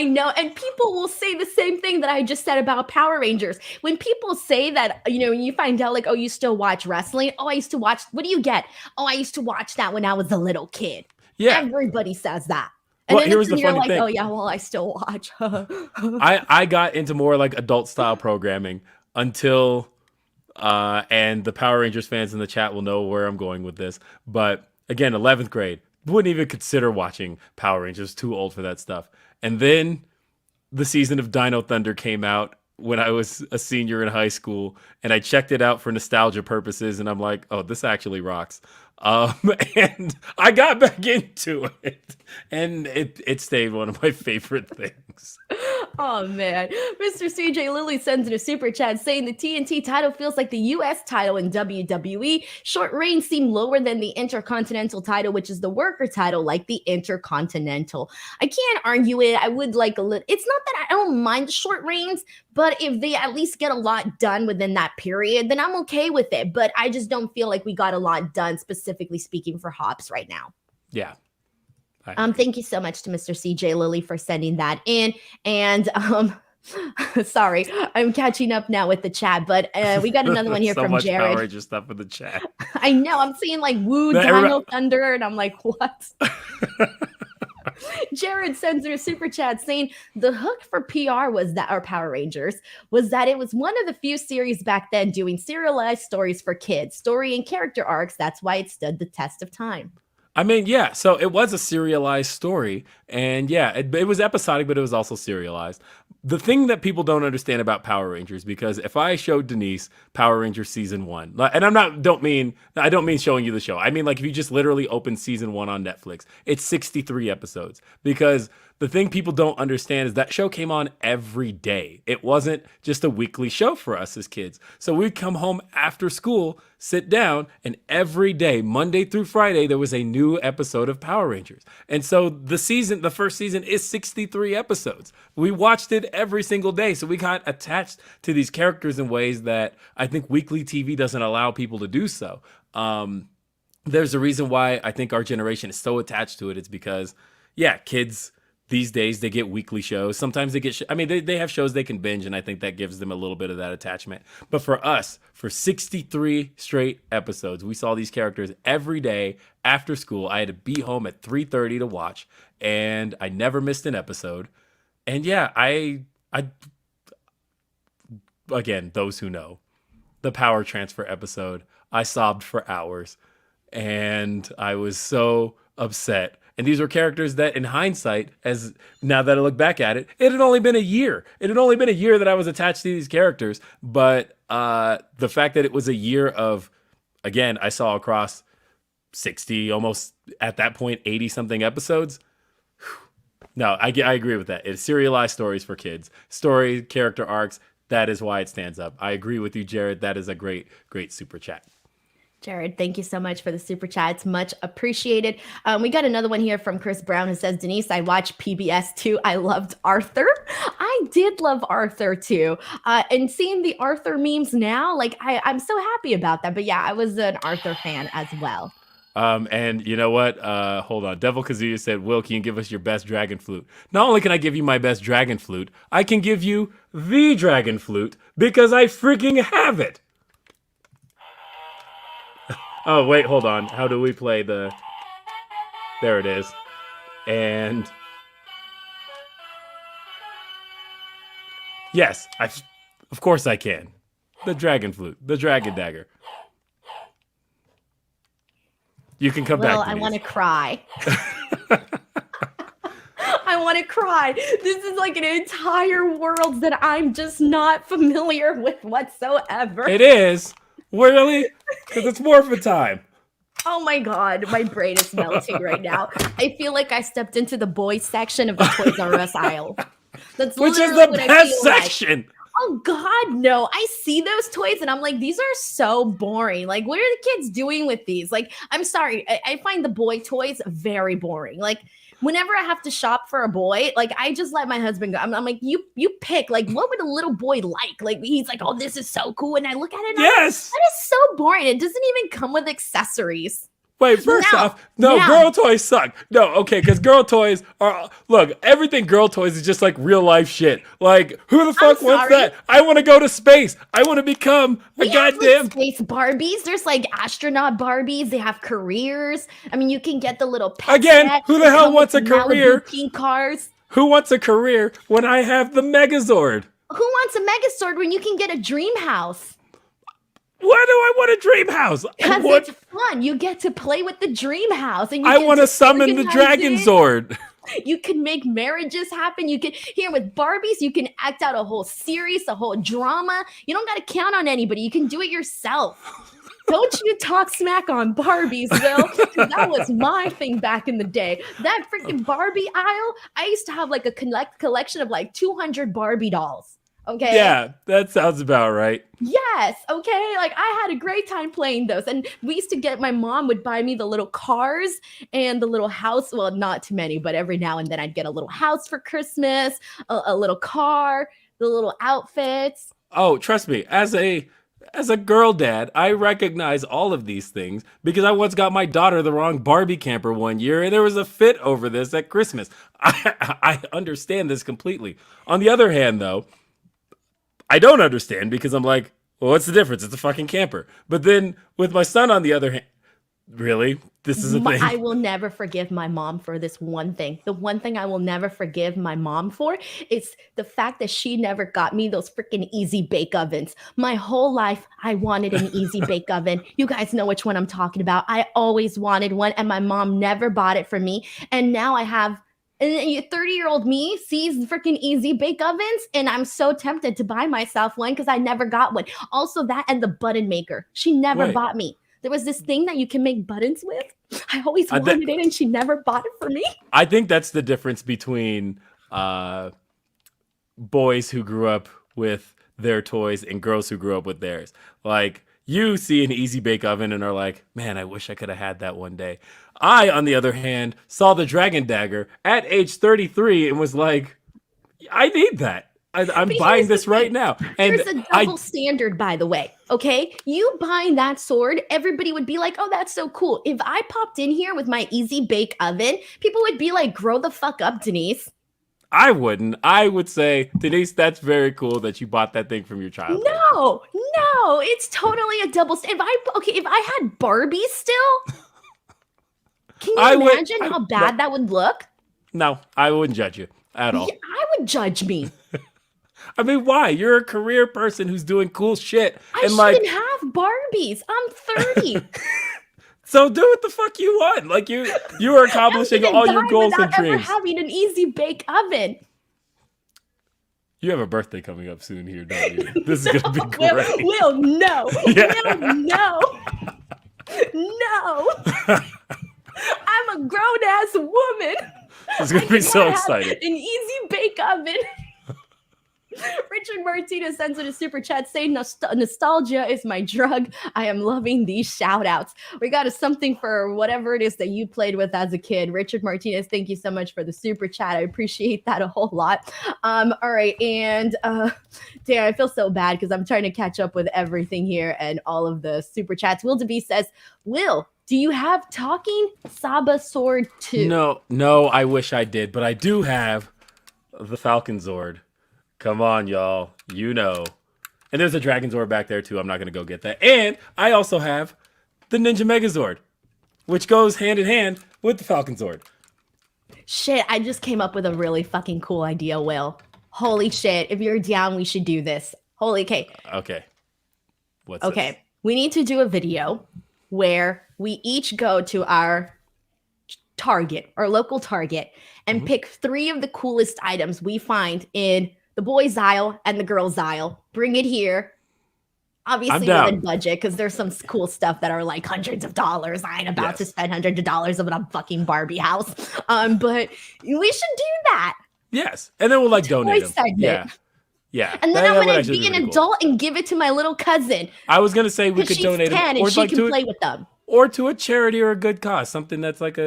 know. And people will say the same thing that I just said about Power Rangers. When people say that, you know, when you find out like, oh, you still watch wrestling. Oh, I used to watch, what do you get? Oh, I used to watch that when I was a little kid. Yeah. Everybody says that. And well, then here's the funny like, thing. oh yeah, well, I still watch. I got into more like adult style programming until and the Power Rangers fans in the chat will know where I'm going with this. But again, 11th grade, wouldn't even consider watching Power Rangers, too old for that stuff. And then the season of Dino Thunder came out when I was a senior in high school, and I checked it out for nostalgia purposes, and I'm like, oh, this actually rocks. And I got back into it, and it stayed one of my favorite things. Oh man, Mr. CJ Lilly sends in a super chat saying the TNT title feels like the US title in WWE. Short reigns seem lower than the Intercontinental title, which is the worker title, like the Intercontinental. I can't argue it. I would like a little. It's not that I don't mind the short reigns, but if they at least get a lot done within that period, then I'm okay with it. But I just don't feel like we got a lot done, specifically speaking for Hobbs right now. Yeah. Thank you so much to Mr. CJ Lilly for sending that in. And sorry, I'm catching up now with the chat, but we got another one here so from much Jared. Power Ranger stuff in the chat. I know. I'm seeing like woo, Dino Thunder, and I'm like, what? Jared sends in a super chat saying the hook for PR was that, or Power Rangers, was that it was one of the few series back then doing serialized stories for kids, story and character arcs. That's why it stood the test of time. I mean, yeah, so it was a serialized story, and yeah, it was episodic, but it was also serialized. The thing that people don't understand about Power Rangers, because if I showed Denise Power Rangers season 1, and I don't mean showing you the show. I mean, like if you just literally open season 1 on Netflix, it's 63 episodes. Because the thing people don't understand is that show came on every day. It wasn't just a weekly show for us as kids. So we'd come home after school, sit down, and every day, Monday through Friday, there was a new episode of Power Rangers. And so the first season is 63 episodes. We watched it every single day. So we got attached to these characters in ways that I think weekly TV doesn't allow people to do so. There's a reason why I think our generation is so attached to it. It's because, yeah, kids these days, they get weekly shows. Sometimes they get, they have shows they can binge, and I think that gives them a little bit of that attachment. But for us, for 63 straight episodes, we saw these characters every day after school. I had to be home at 3:30 to watch, and I never missed an episode. And yeah, I again, those who know, the power transfer episode, I sobbed for hours, and I was so upset. And these were characters that, in hindsight, as now that I look back at it, it had only been a year. It had only been a year that I was attached to these characters. But the fact that it was a year of, again, I saw across 60, almost at that point, 80 something episodes. No, I agree with that. It's serialized stories for kids. Story, character arcs. That is why it stands up. I agree with you, Jared. That is a great, great super chat. Jared, thank you so much for the super chat. It's much appreciated. We got another one here from Chris Brown who says, Denise, I watched PBS too. I loved Arthur. I did love Arthur too. And seeing the Arthur memes now, like I'm so happy about that. But yeah, I was an Arthur fan as well. And you know what? Hold on. Devil Kazuya said, Will, can you give us your best dragon flute? Not only can I give you my best dragon flute, I can give you the dragon flute because I freaking have it. Oh, wait, hold on. How do we play the... There it is. And... Yes, of course I can. The dragon flute. The dragon dagger. You can come back, I Denise. want to cry. I want to cry. This is like an entire world that I'm just not familiar with whatsoever. It is? Really? Because it's Morphin time. Oh my God, my brain is melting right now. I feel like I stepped into the boys section of the Toys R Us aisle. That's Which is literally the what I best feel section. like. Oh God, no. I see those toys and I'm like, these are so boring. Like, what are the kids doing with these? Like, I'm sorry. I find the boy toys very boring. Like, whenever I have to shop for a boy, like I just let my husband go. I'm like, you pick. Like, what would a little boy like? Like, he's like, oh, this is so cool. And I look at it and I'm like, Yes. that is so boring. It doesn't even come with accessories. Wait, first off, no, girl toys suck. No, okay, because girl toys are, look, everything girl toys is just like real life shit. Like, who the fuck wants that? I want to go to space. I want to become a goddamn space Barbies. There's like astronaut Barbies. They have careers. I mean, you can get the little pet again. set. Who the hell wants a career? Pink cars. Who wants a career when I have the Megazord? Who wants a Megazord when you can get a dream house? Why do I want a dream house? Because it's fun. You get to play with the dream house. And I want to summon the Dragon Zord. You can make marriages happen. You can, here with Barbies, you can act out a whole series, a whole drama. You don't got to count on anybody. You can do it yourself. Don't you talk smack on Barbies, Will. That was my thing back in the day. That freaking Barbie aisle, I used to have like a collection of like 200 Barbie dolls. Okay. Yeah, that sounds about right. Yes. Okay. Like I had a great time playing those. And we used to get, my mom would buy me the little cars and the little house. Well, not too many, but every now and then I'd get a little house for Christmas, a little car, the little outfits. Oh, trust me, as a girl dad, I recognize all of these things because I once got my daughter the wrong Barbie camper one year and there was a fit over this at Christmas. I understand this completely. On the other hand, though, I don't understand because I'm like, well, what's the difference? It's a fucking camper. But then with my son, on the other hand, really? This is a thing? I will never forgive my mom for this one thing. The one thing I will never forgive my mom for is the fact that she never got me those freaking easy bake ovens. My whole life, I wanted an easy bake oven. You guys know which one I'm talking about. I always wanted one and my mom never bought it for me. And now I have, and 30-year-old me sees freaking easy bake ovens and I'm so tempted to buy myself one because I never got one. Also that and the button maker. She never bought me. There was this thing that you can make buttons with. I always wanted it and she never bought it for me. I think that's the difference between boys who grew up with their toys and girls who grew up with theirs. Like, you see an easy bake oven and are like, man, I wish I could have had that one day. I, on the other hand, saw the Dragon Dagger at age 33 and was like, I need that. I'm buying this right now. And there's a double standard, by the way. Okay, you buying that sword, everybody would be like, "Oh, that's so cool." If I popped in here with my easy bake oven, people would be like, "Grow the fuck up, Denise." I wouldn't. I would say, Denise, that's very cool that you bought that thing from your childhood. No, it's totally a double standard. If I had Barbie still, can you imagine how bad that would look? No, I wouldn't judge you at all. Yeah, I would judge me. I mean, why? You're a career person who's doing cool shit. I shouldn't have Barbies. I'm 30. So do what the fuck you want. Like you are accomplishing all your goals and dreams. Ever having an easy bake oven. You have a birthday coming up soon here, don't you? This is gonna be great. Will, no. Yeah. Will, no. No. I'm a grown ass woman. It's gonna be so exciting. An easy bake oven. Richard Martinez sends in a super chat saying nostalgia is my drug. I am loving these shout outs. We got something for whatever it is that you played with as a kid. Richard Martinez, thank you so much for the super chat. I appreciate that a whole lot. All right. And damn, I feel so bad because I'm trying to catch up with everything here and all of the super chats. Will DeVee says, Will, do you have Talking Saba Sword 2? No, I wish I did, but I do have the Falcon Zord. Come on, y'all. You know. And there's a Dragon Zord back there, too. I'm not going to go get that. And I also have the Ninja Megazord, which goes hand in hand with the Falcon Zord. Shit, I just came up with a really fucking cool idea, Will. Holy shit. If you're down, we should do this. Holy okay. Okay. What's this? We need to do a video where we each go to our local Target, and pick 3 of the coolest items we find in the boys' aisle and the girls' aisle. Bring it here. Obviously within budget, because there's some cool stuff that are like hundreds of dollars. I ain't about to spend hundreds of dollars on a fucking Barbie house. But we should do that. Yes. And then we'll like donate them. Yeah. Yeah. And then I'm going to be an adult and give it to my little cousin. I was going to say we could donate them. And she can play with them. Or to a charity or a good cause. Something that's like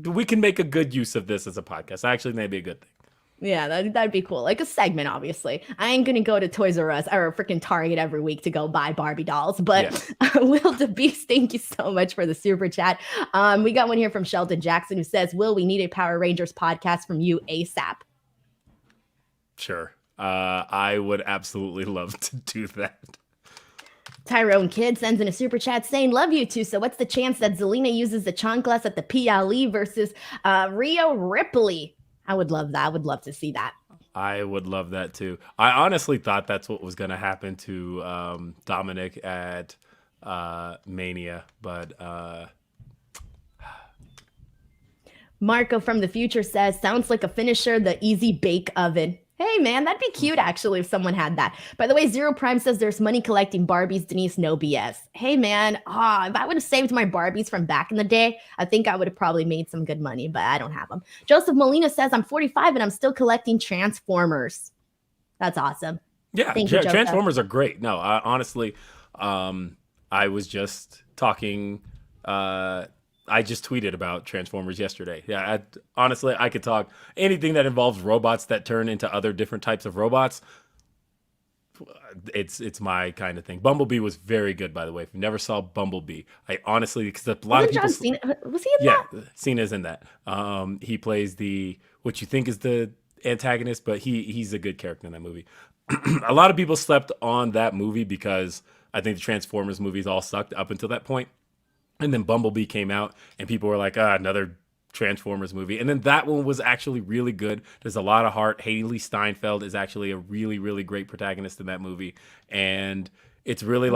we can make a good use of this as a podcast. Actually, maybe a good thing. Yeah, that'd be cool. Like a segment, obviously. I ain't gonna go to Toys R Us or freaking Target every week to go buy Barbie dolls. But Will the Beast, thank you so much for the super chat. We got one here from Sheldon Jackson who says, "Will, we need a Power Rangers podcast from you ASAP." Sure. I would absolutely love to do that. Tyrone Kidd sends in a super chat saying, "Love you two. So what's the chance that Zelina uses the chanclas at the PLE versus Rhea Ripley?" I would love that. I would love to see that. I would love that too. I honestly thought that's what was going to happen to Dominic at Mania, but Marco from the future says, "Sounds like a finisher, the easy bake oven." Hey, man, that'd be cute, actually, if someone had that. By the way, Zero Prime says there's money collecting Barbies. Denise, no BS. Hey, man, if I would have saved my Barbies from back in the day, I think I would have probably made some good money, but I don't have them. Joseph Molina says, "I'm 45 and I'm still collecting Transformers." That's awesome. Yeah, Transformers are great. No, honestly, I was just talking... I just tweeted about Transformers yesterday. Yeah, honestly, I could talk anything that involves robots that turn into other different types of robots. It's my kind of thing. Bumblebee was very good, by the way. If you never saw Bumblebee, I honestly, because a lot of people... was he in that? Yeah, Cena's in that. He plays what you think is the antagonist, but he's a good character in that movie. A lot of people slept on that movie because I think the Transformers movies all sucked up until that point. And then Bumblebee came out, and people were like, another Transformers movie. And then that one was actually really good. There's a lot of heart. Haley Steinfeld is actually a really, really great protagonist in that movie. And it's really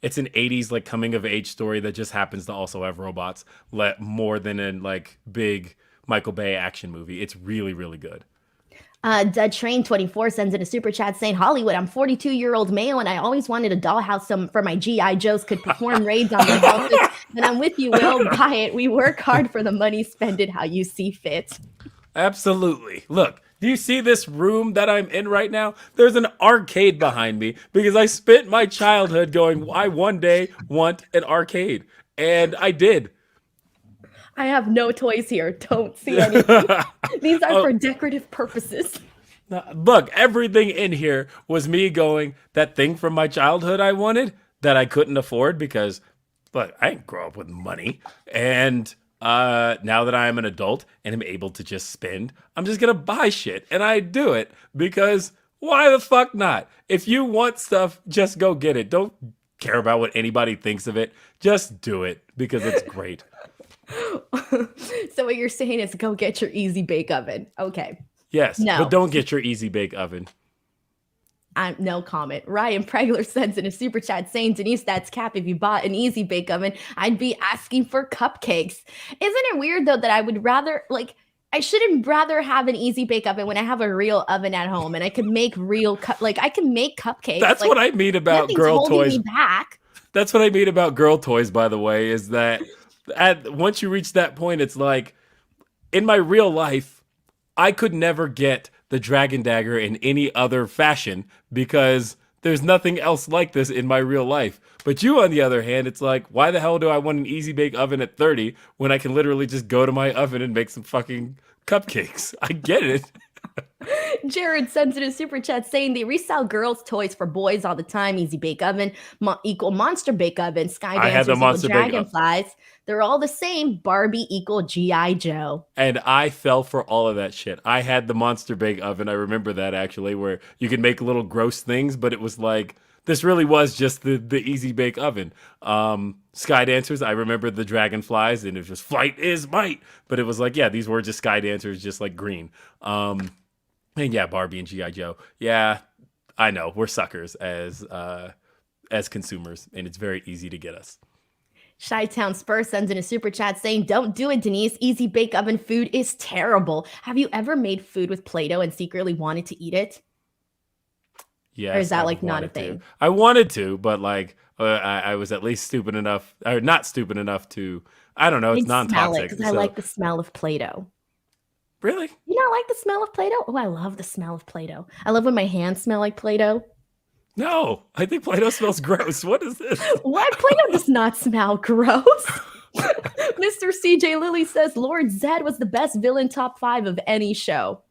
it's an 80s like coming of age story that just happens to also have robots, more than a like big Michael Bay action movie. It's really, really good. Dead Train 24 sends in a super chat saying, "Hollywood, I'm 42-year-old male and I always wanted a dollhouse for my GI Joes could perform raids on their houses. And I'm with you, Will. Buy it. We work hard for the money. Spend it how you see fit." Absolutely. Look, do you see this room that I'm in right now? There's an arcade behind me because I spent my childhood going, I one day want an arcade. And I did. I have no toys here. Don't see anything. These are for decorative purposes. Look, everything in here was me going, that thing from my childhood I wanted that I couldn't afford because, look, I didn't grow up with money. And now that I am an adult and am able to just spend, I'm just going to buy shit. And I do it because why the fuck not? If you want stuff, just go get it. Don't care about what anybody thinks of it. Just do it because it's great. So what you're saying is go get your Easy Bake Oven. Okay. Yes, no. But don't get your Easy Bake Oven. No comment. Ryan Pregler sends in a super chat saying, "Denise, that's cap. If you bought an Easy Bake Oven, I'd be asking for cupcakes." Isn't it weird though that I shouldn't rather have an Easy Bake Oven when I have a real oven at home and I can make I can make cupcakes. That's what I mean about girl toys. Me back. That's what I mean about girl toys, by the way, is that once you reach that point, it's like in my real life, I could never get the Dragon Dagger in any other fashion because there's nothing else like this in my real life. But you, on the other hand, it's like, why the hell do I want an Easy Bake Oven at 30 when I can literally just go to my oven and make some fucking cupcakes? I get it. Jared sends in a super chat saying they resell girls' toys for boys all the time. Easy Bake Oven equal Monster Bake Oven. Sky Dancers equal Dragonflies. They're all the same. Barbie equal G.I. Joe. And I fell for all of that shit. I had the Monster Bake Oven. I remember that actually, where you could make little gross things, but it was like, this really was just the Easy Bake Oven. Sky Dancers, I remember the Dragonflies, and it was just flight is might. But it was like, yeah, these were just Sky Dancers, just like green. And yeah, Barbie and G.I. Joe. Yeah, I know. We're suckers as consumers, and it's very easy to get us. Chi-Town Spur sends in a super chat saying, "Don't do it, Denise. Easy bake oven food is terrible. Have you ever made food with Play-Doh and secretly wanted to eat it? Or is Yes, that I've like not a wanted to. thing?" I wanted to, but like I was at least stupid enough, or not stupid enough to. I don't know. It's I'd smell it non-toxic, because I so like the smell of Play-Doh. really, You not like the smell of Play-Doh? Oh, I love the smell of Play-Doh. I love when my hands smell like Play-Doh. no. I think Play-Doh smells gross. What is this? What? Play-Doh does not smell gross. Mr. CJ Lilly says Lord Zed was the best villain top 5 of any show.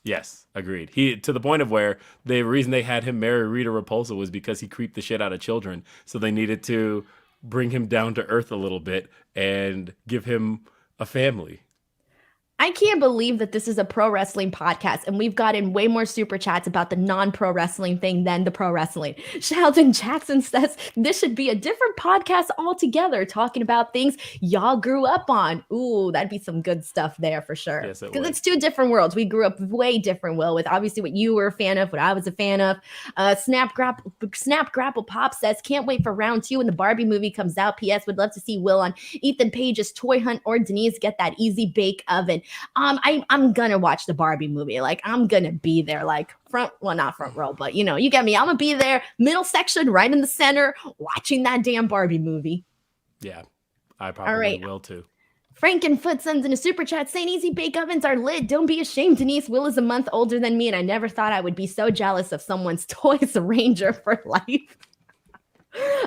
Yes, agreed. He to the point of where the reason they had him marry Rita Repulsa was because he creeped the shit out of children. So they needed to bring him down to earth a little bit and give him a family. I can't believe that this is a pro wrestling podcast and we've gotten way more super chats about the non-pro wrestling thing than the pro wrestling. Sheldon Jackson says this should be a different podcast altogether, talking about things y'all grew up on. Ooh, that'd be some good stuff there for sure. Yes, it Because would. it's two different worlds. We grew up way different, Will, with obviously what you were a fan of, what I was a fan of. Snap Grapple Pop says, "Can't wait for round 2 when the Barbie movie comes out. P.S. Would love to see Will on Ethan Page's toy hunt or Denise get that easy bake oven." I'm gonna watch the Barbie movie. Like, I'm gonna be there, like not front row, but you know, you get me. I'm gonna be there, middle section, right in the center, watching that damn Barbie movie. Yeah, I All probably right. will too. Frankenfoot sends in a super chat saying, "Easy bake ovens are lit. Don't be ashamed. Denise, Will is a month older than me, and I never thought I would be so jealous of someone's Toys Ranger for life."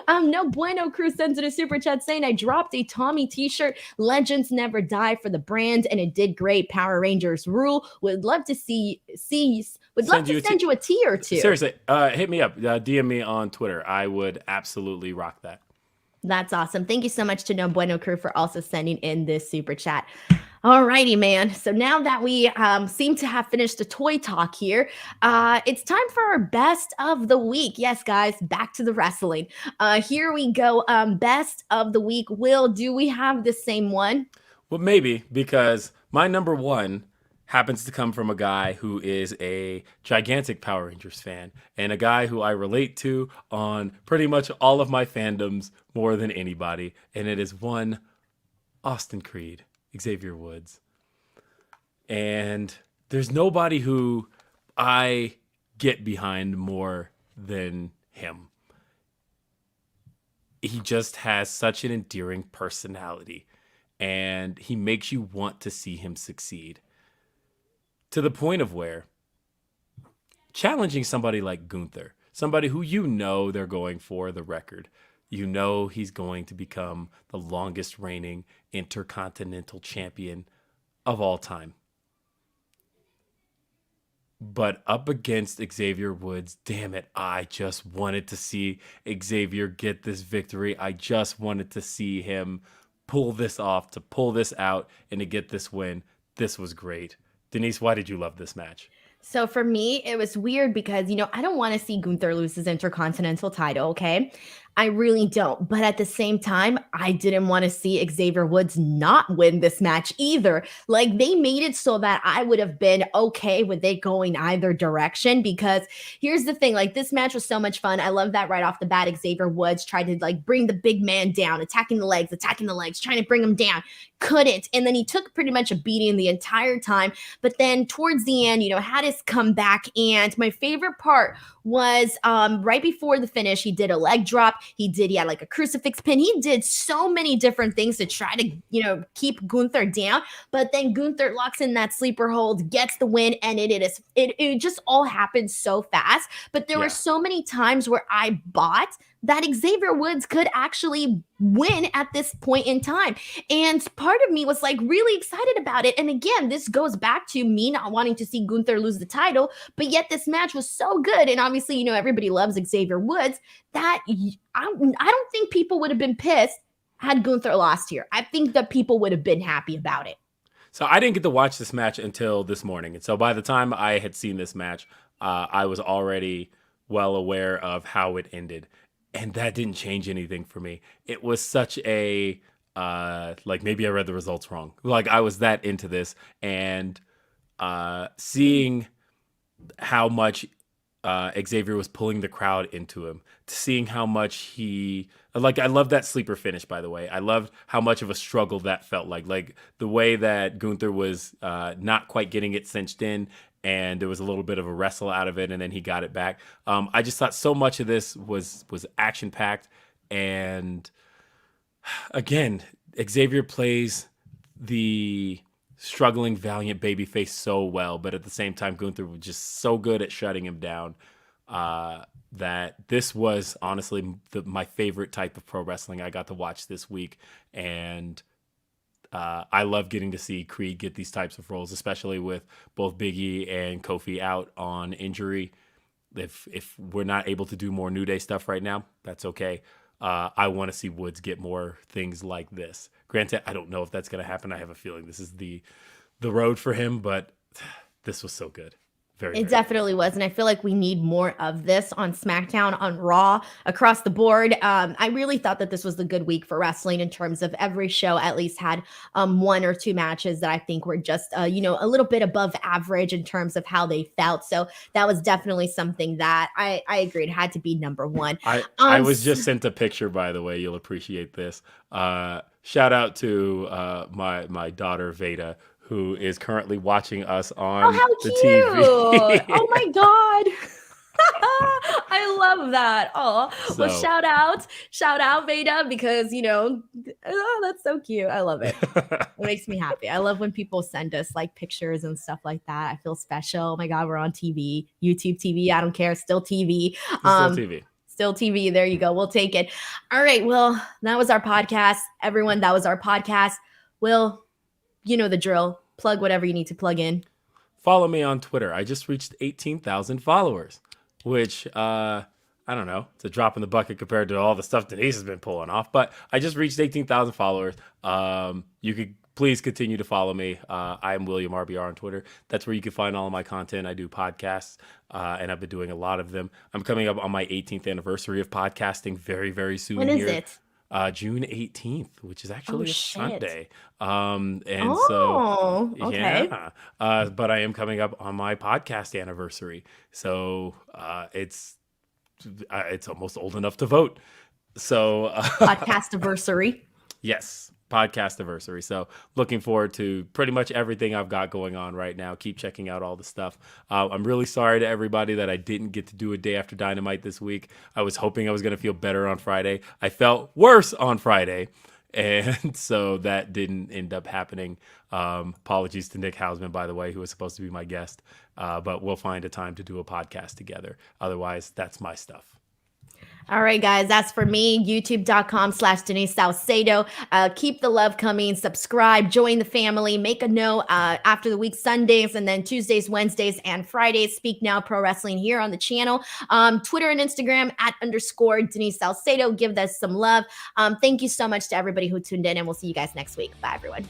No Bueno Crew sends in a super chat saying, "I dropped a Tommy t-shirt. Legends never die for the brand, and it did great. Power Rangers rule. Would love to send you a tea or two." Seriously, hit me up. DM me on Twitter. I would absolutely rock that. That's awesome. Thank you so much to No Bueno Crew for also sending in this super chat. All righty, man. So now that we seem to have finished the toy talk here, it's time for our best of the week. Yes, guys, back to the wrestling. Here we go. Best of the week. Will, do we have the same one? Well, maybe, because my number one happens to come from a guy who is a gigantic Power Rangers fan and a guy who I relate to on pretty much all of my fandoms more than anybody. And it is one Austin Creed, Xavier Woods. And there's nobody who I get behind more than him. He just has such an endearing personality, and he makes you want to see him succeed. To the point of where challenging somebody like Gunther, somebody who you know they're going for the record, you know he's going to become the longest reigning intercontinental champion of all time. But up against Xavier Woods, damn it, I just wanted to see Xavier get this victory. I just wanted to see him pull this off, to pull this out, and to get this win. This was great. Denise, why did you love this match? So for me, it was weird because, you know, I don't want to see Gunther lose his intercontinental title, okay? I really don't. But at the same time, I didn't want to see Xavier Woods not win this match either. Like, they made it so that I would have been okay with it going either direction, because here's the thing, like, this match was so much fun. I love that right off the bat, Xavier Woods tried to like bring the big man down, attacking the legs, trying to bring him down. Couldn't. And then he took pretty much a beating the entire time. But then towards the end, you know, had his comeback. And my favorite part was right before the finish, he did a leg drop. He had like a crucifix pin. He did so many different things to try to, you know, keep Gunther down. But then Gunther locks in that sleeper hold, gets the win, and it just all happened so fast. But there were so many times where I bought that Xavier Woods could actually win at this point in time. And part of me was like really excited about it. And again, this goes back to me not wanting to see Gunther lose the title, but yet this match was so good. And obviously, you know, everybody loves Xavier Woods, that I don't think people would have been pissed had Gunther lost here. I think that people would have been happy about it. So I didn't get to watch this match until this morning. And so by the time I had seen this match, I was already well aware of how it ended. And that didn't change anything for me. It was such a, like, maybe I read the results wrong. Like, I was that into this, and seeing how much Xavier was pulling the crowd into him, seeing how much I love that sleeper finish, by the way. I loved how much of a struggle that felt like the way that Gunther was not quite getting it cinched in, and there was a little bit of a wrestle out of it, and then he got it back. I just thought so much of this was action packed, and again, Xavier plays the struggling, valiant babyface so well, but at the same time, Gunther was just so good at shutting him down that this was honestly my favorite type of pro wrestling I got to watch this week. And I love getting to see Creed get these types of roles, especially with both Big E and Kofi out on injury. If we're not able to do more New Day stuff right now, that's okay. I want to see Woods get more things like this. Granted, I don't know if that's going to happen. I have a feeling this is the road for him, but this was so good. It definitely was. And I feel like we need more of this on SmackDown, on Raw, across the board. I really thought that this was a good week for wrestling in terms of every show at least had one or two matches that I think were just, a little bit above average in terms of how they felt. So that was definitely something that I agreed had to be number one. I was just sent a picture, by the way. You'll appreciate this. Shout out to my daughter, Veda, who is currently watching us on the TV. Oh my God. I love that. Oh, well, shout out Veda, because that's so cute. I love it. It makes me happy. I love when people send us like pictures and stuff like that. I feel special. Oh my God, we're on TV, YouTube TV. I don't care. Still TV. Still TV. There you go. We'll take it. All right. Well, that was our podcast. Everyone, that was our podcast. Will, you know the drill. Plug whatever you need to plug in. Follow me on Twitter. I just reached 18,000 followers, which, I don't know. It's a drop in the bucket compared to all the stuff Denise has been pulling off. But I just reached 18,000 followers. You could please continue to follow me. I am William RBR on Twitter. That's where you can find all of my content. I do podcasts, and I've been doing a lot of them. I'm coming up on my 18th anniversary of podcasting very, very soon. When is it? June 18th, which is actually a Sunday. Okay. Yeah. But I am coming up on my podcast anniversary. So it's almost old enough to vote. So podcast anniversary. Yes. Podcast anniversary. So looking forward to pretty much everything I've got going on right now. Keep checking out all the stuff. I'm really sorry to everybody that I didn't get to do a day after Dynamite this week. I was hoping I was going to feel better on Friday. I felt worse on Friday. And so that didn't end up happening. Apologies to Nick Hausman, by the way, who was supposed to be my guest. But we'll find a time to do a podcast together. Otherwise, that's my stuff. All right, guys, that's for me. YouTube.com/Denise Salcedo. Keep the love coming. Subscribe, join the family, make a note after the week Sundays, and then Tuesdays, Wednesdays, and Fridays. Speak Now Pro Wrestling here on the channel. Twitter and Instagram @_Denise Salcedo. Give us some love. Thank you so much to everybody who tuned in, and we'll see you guys next week. Bye, everyone.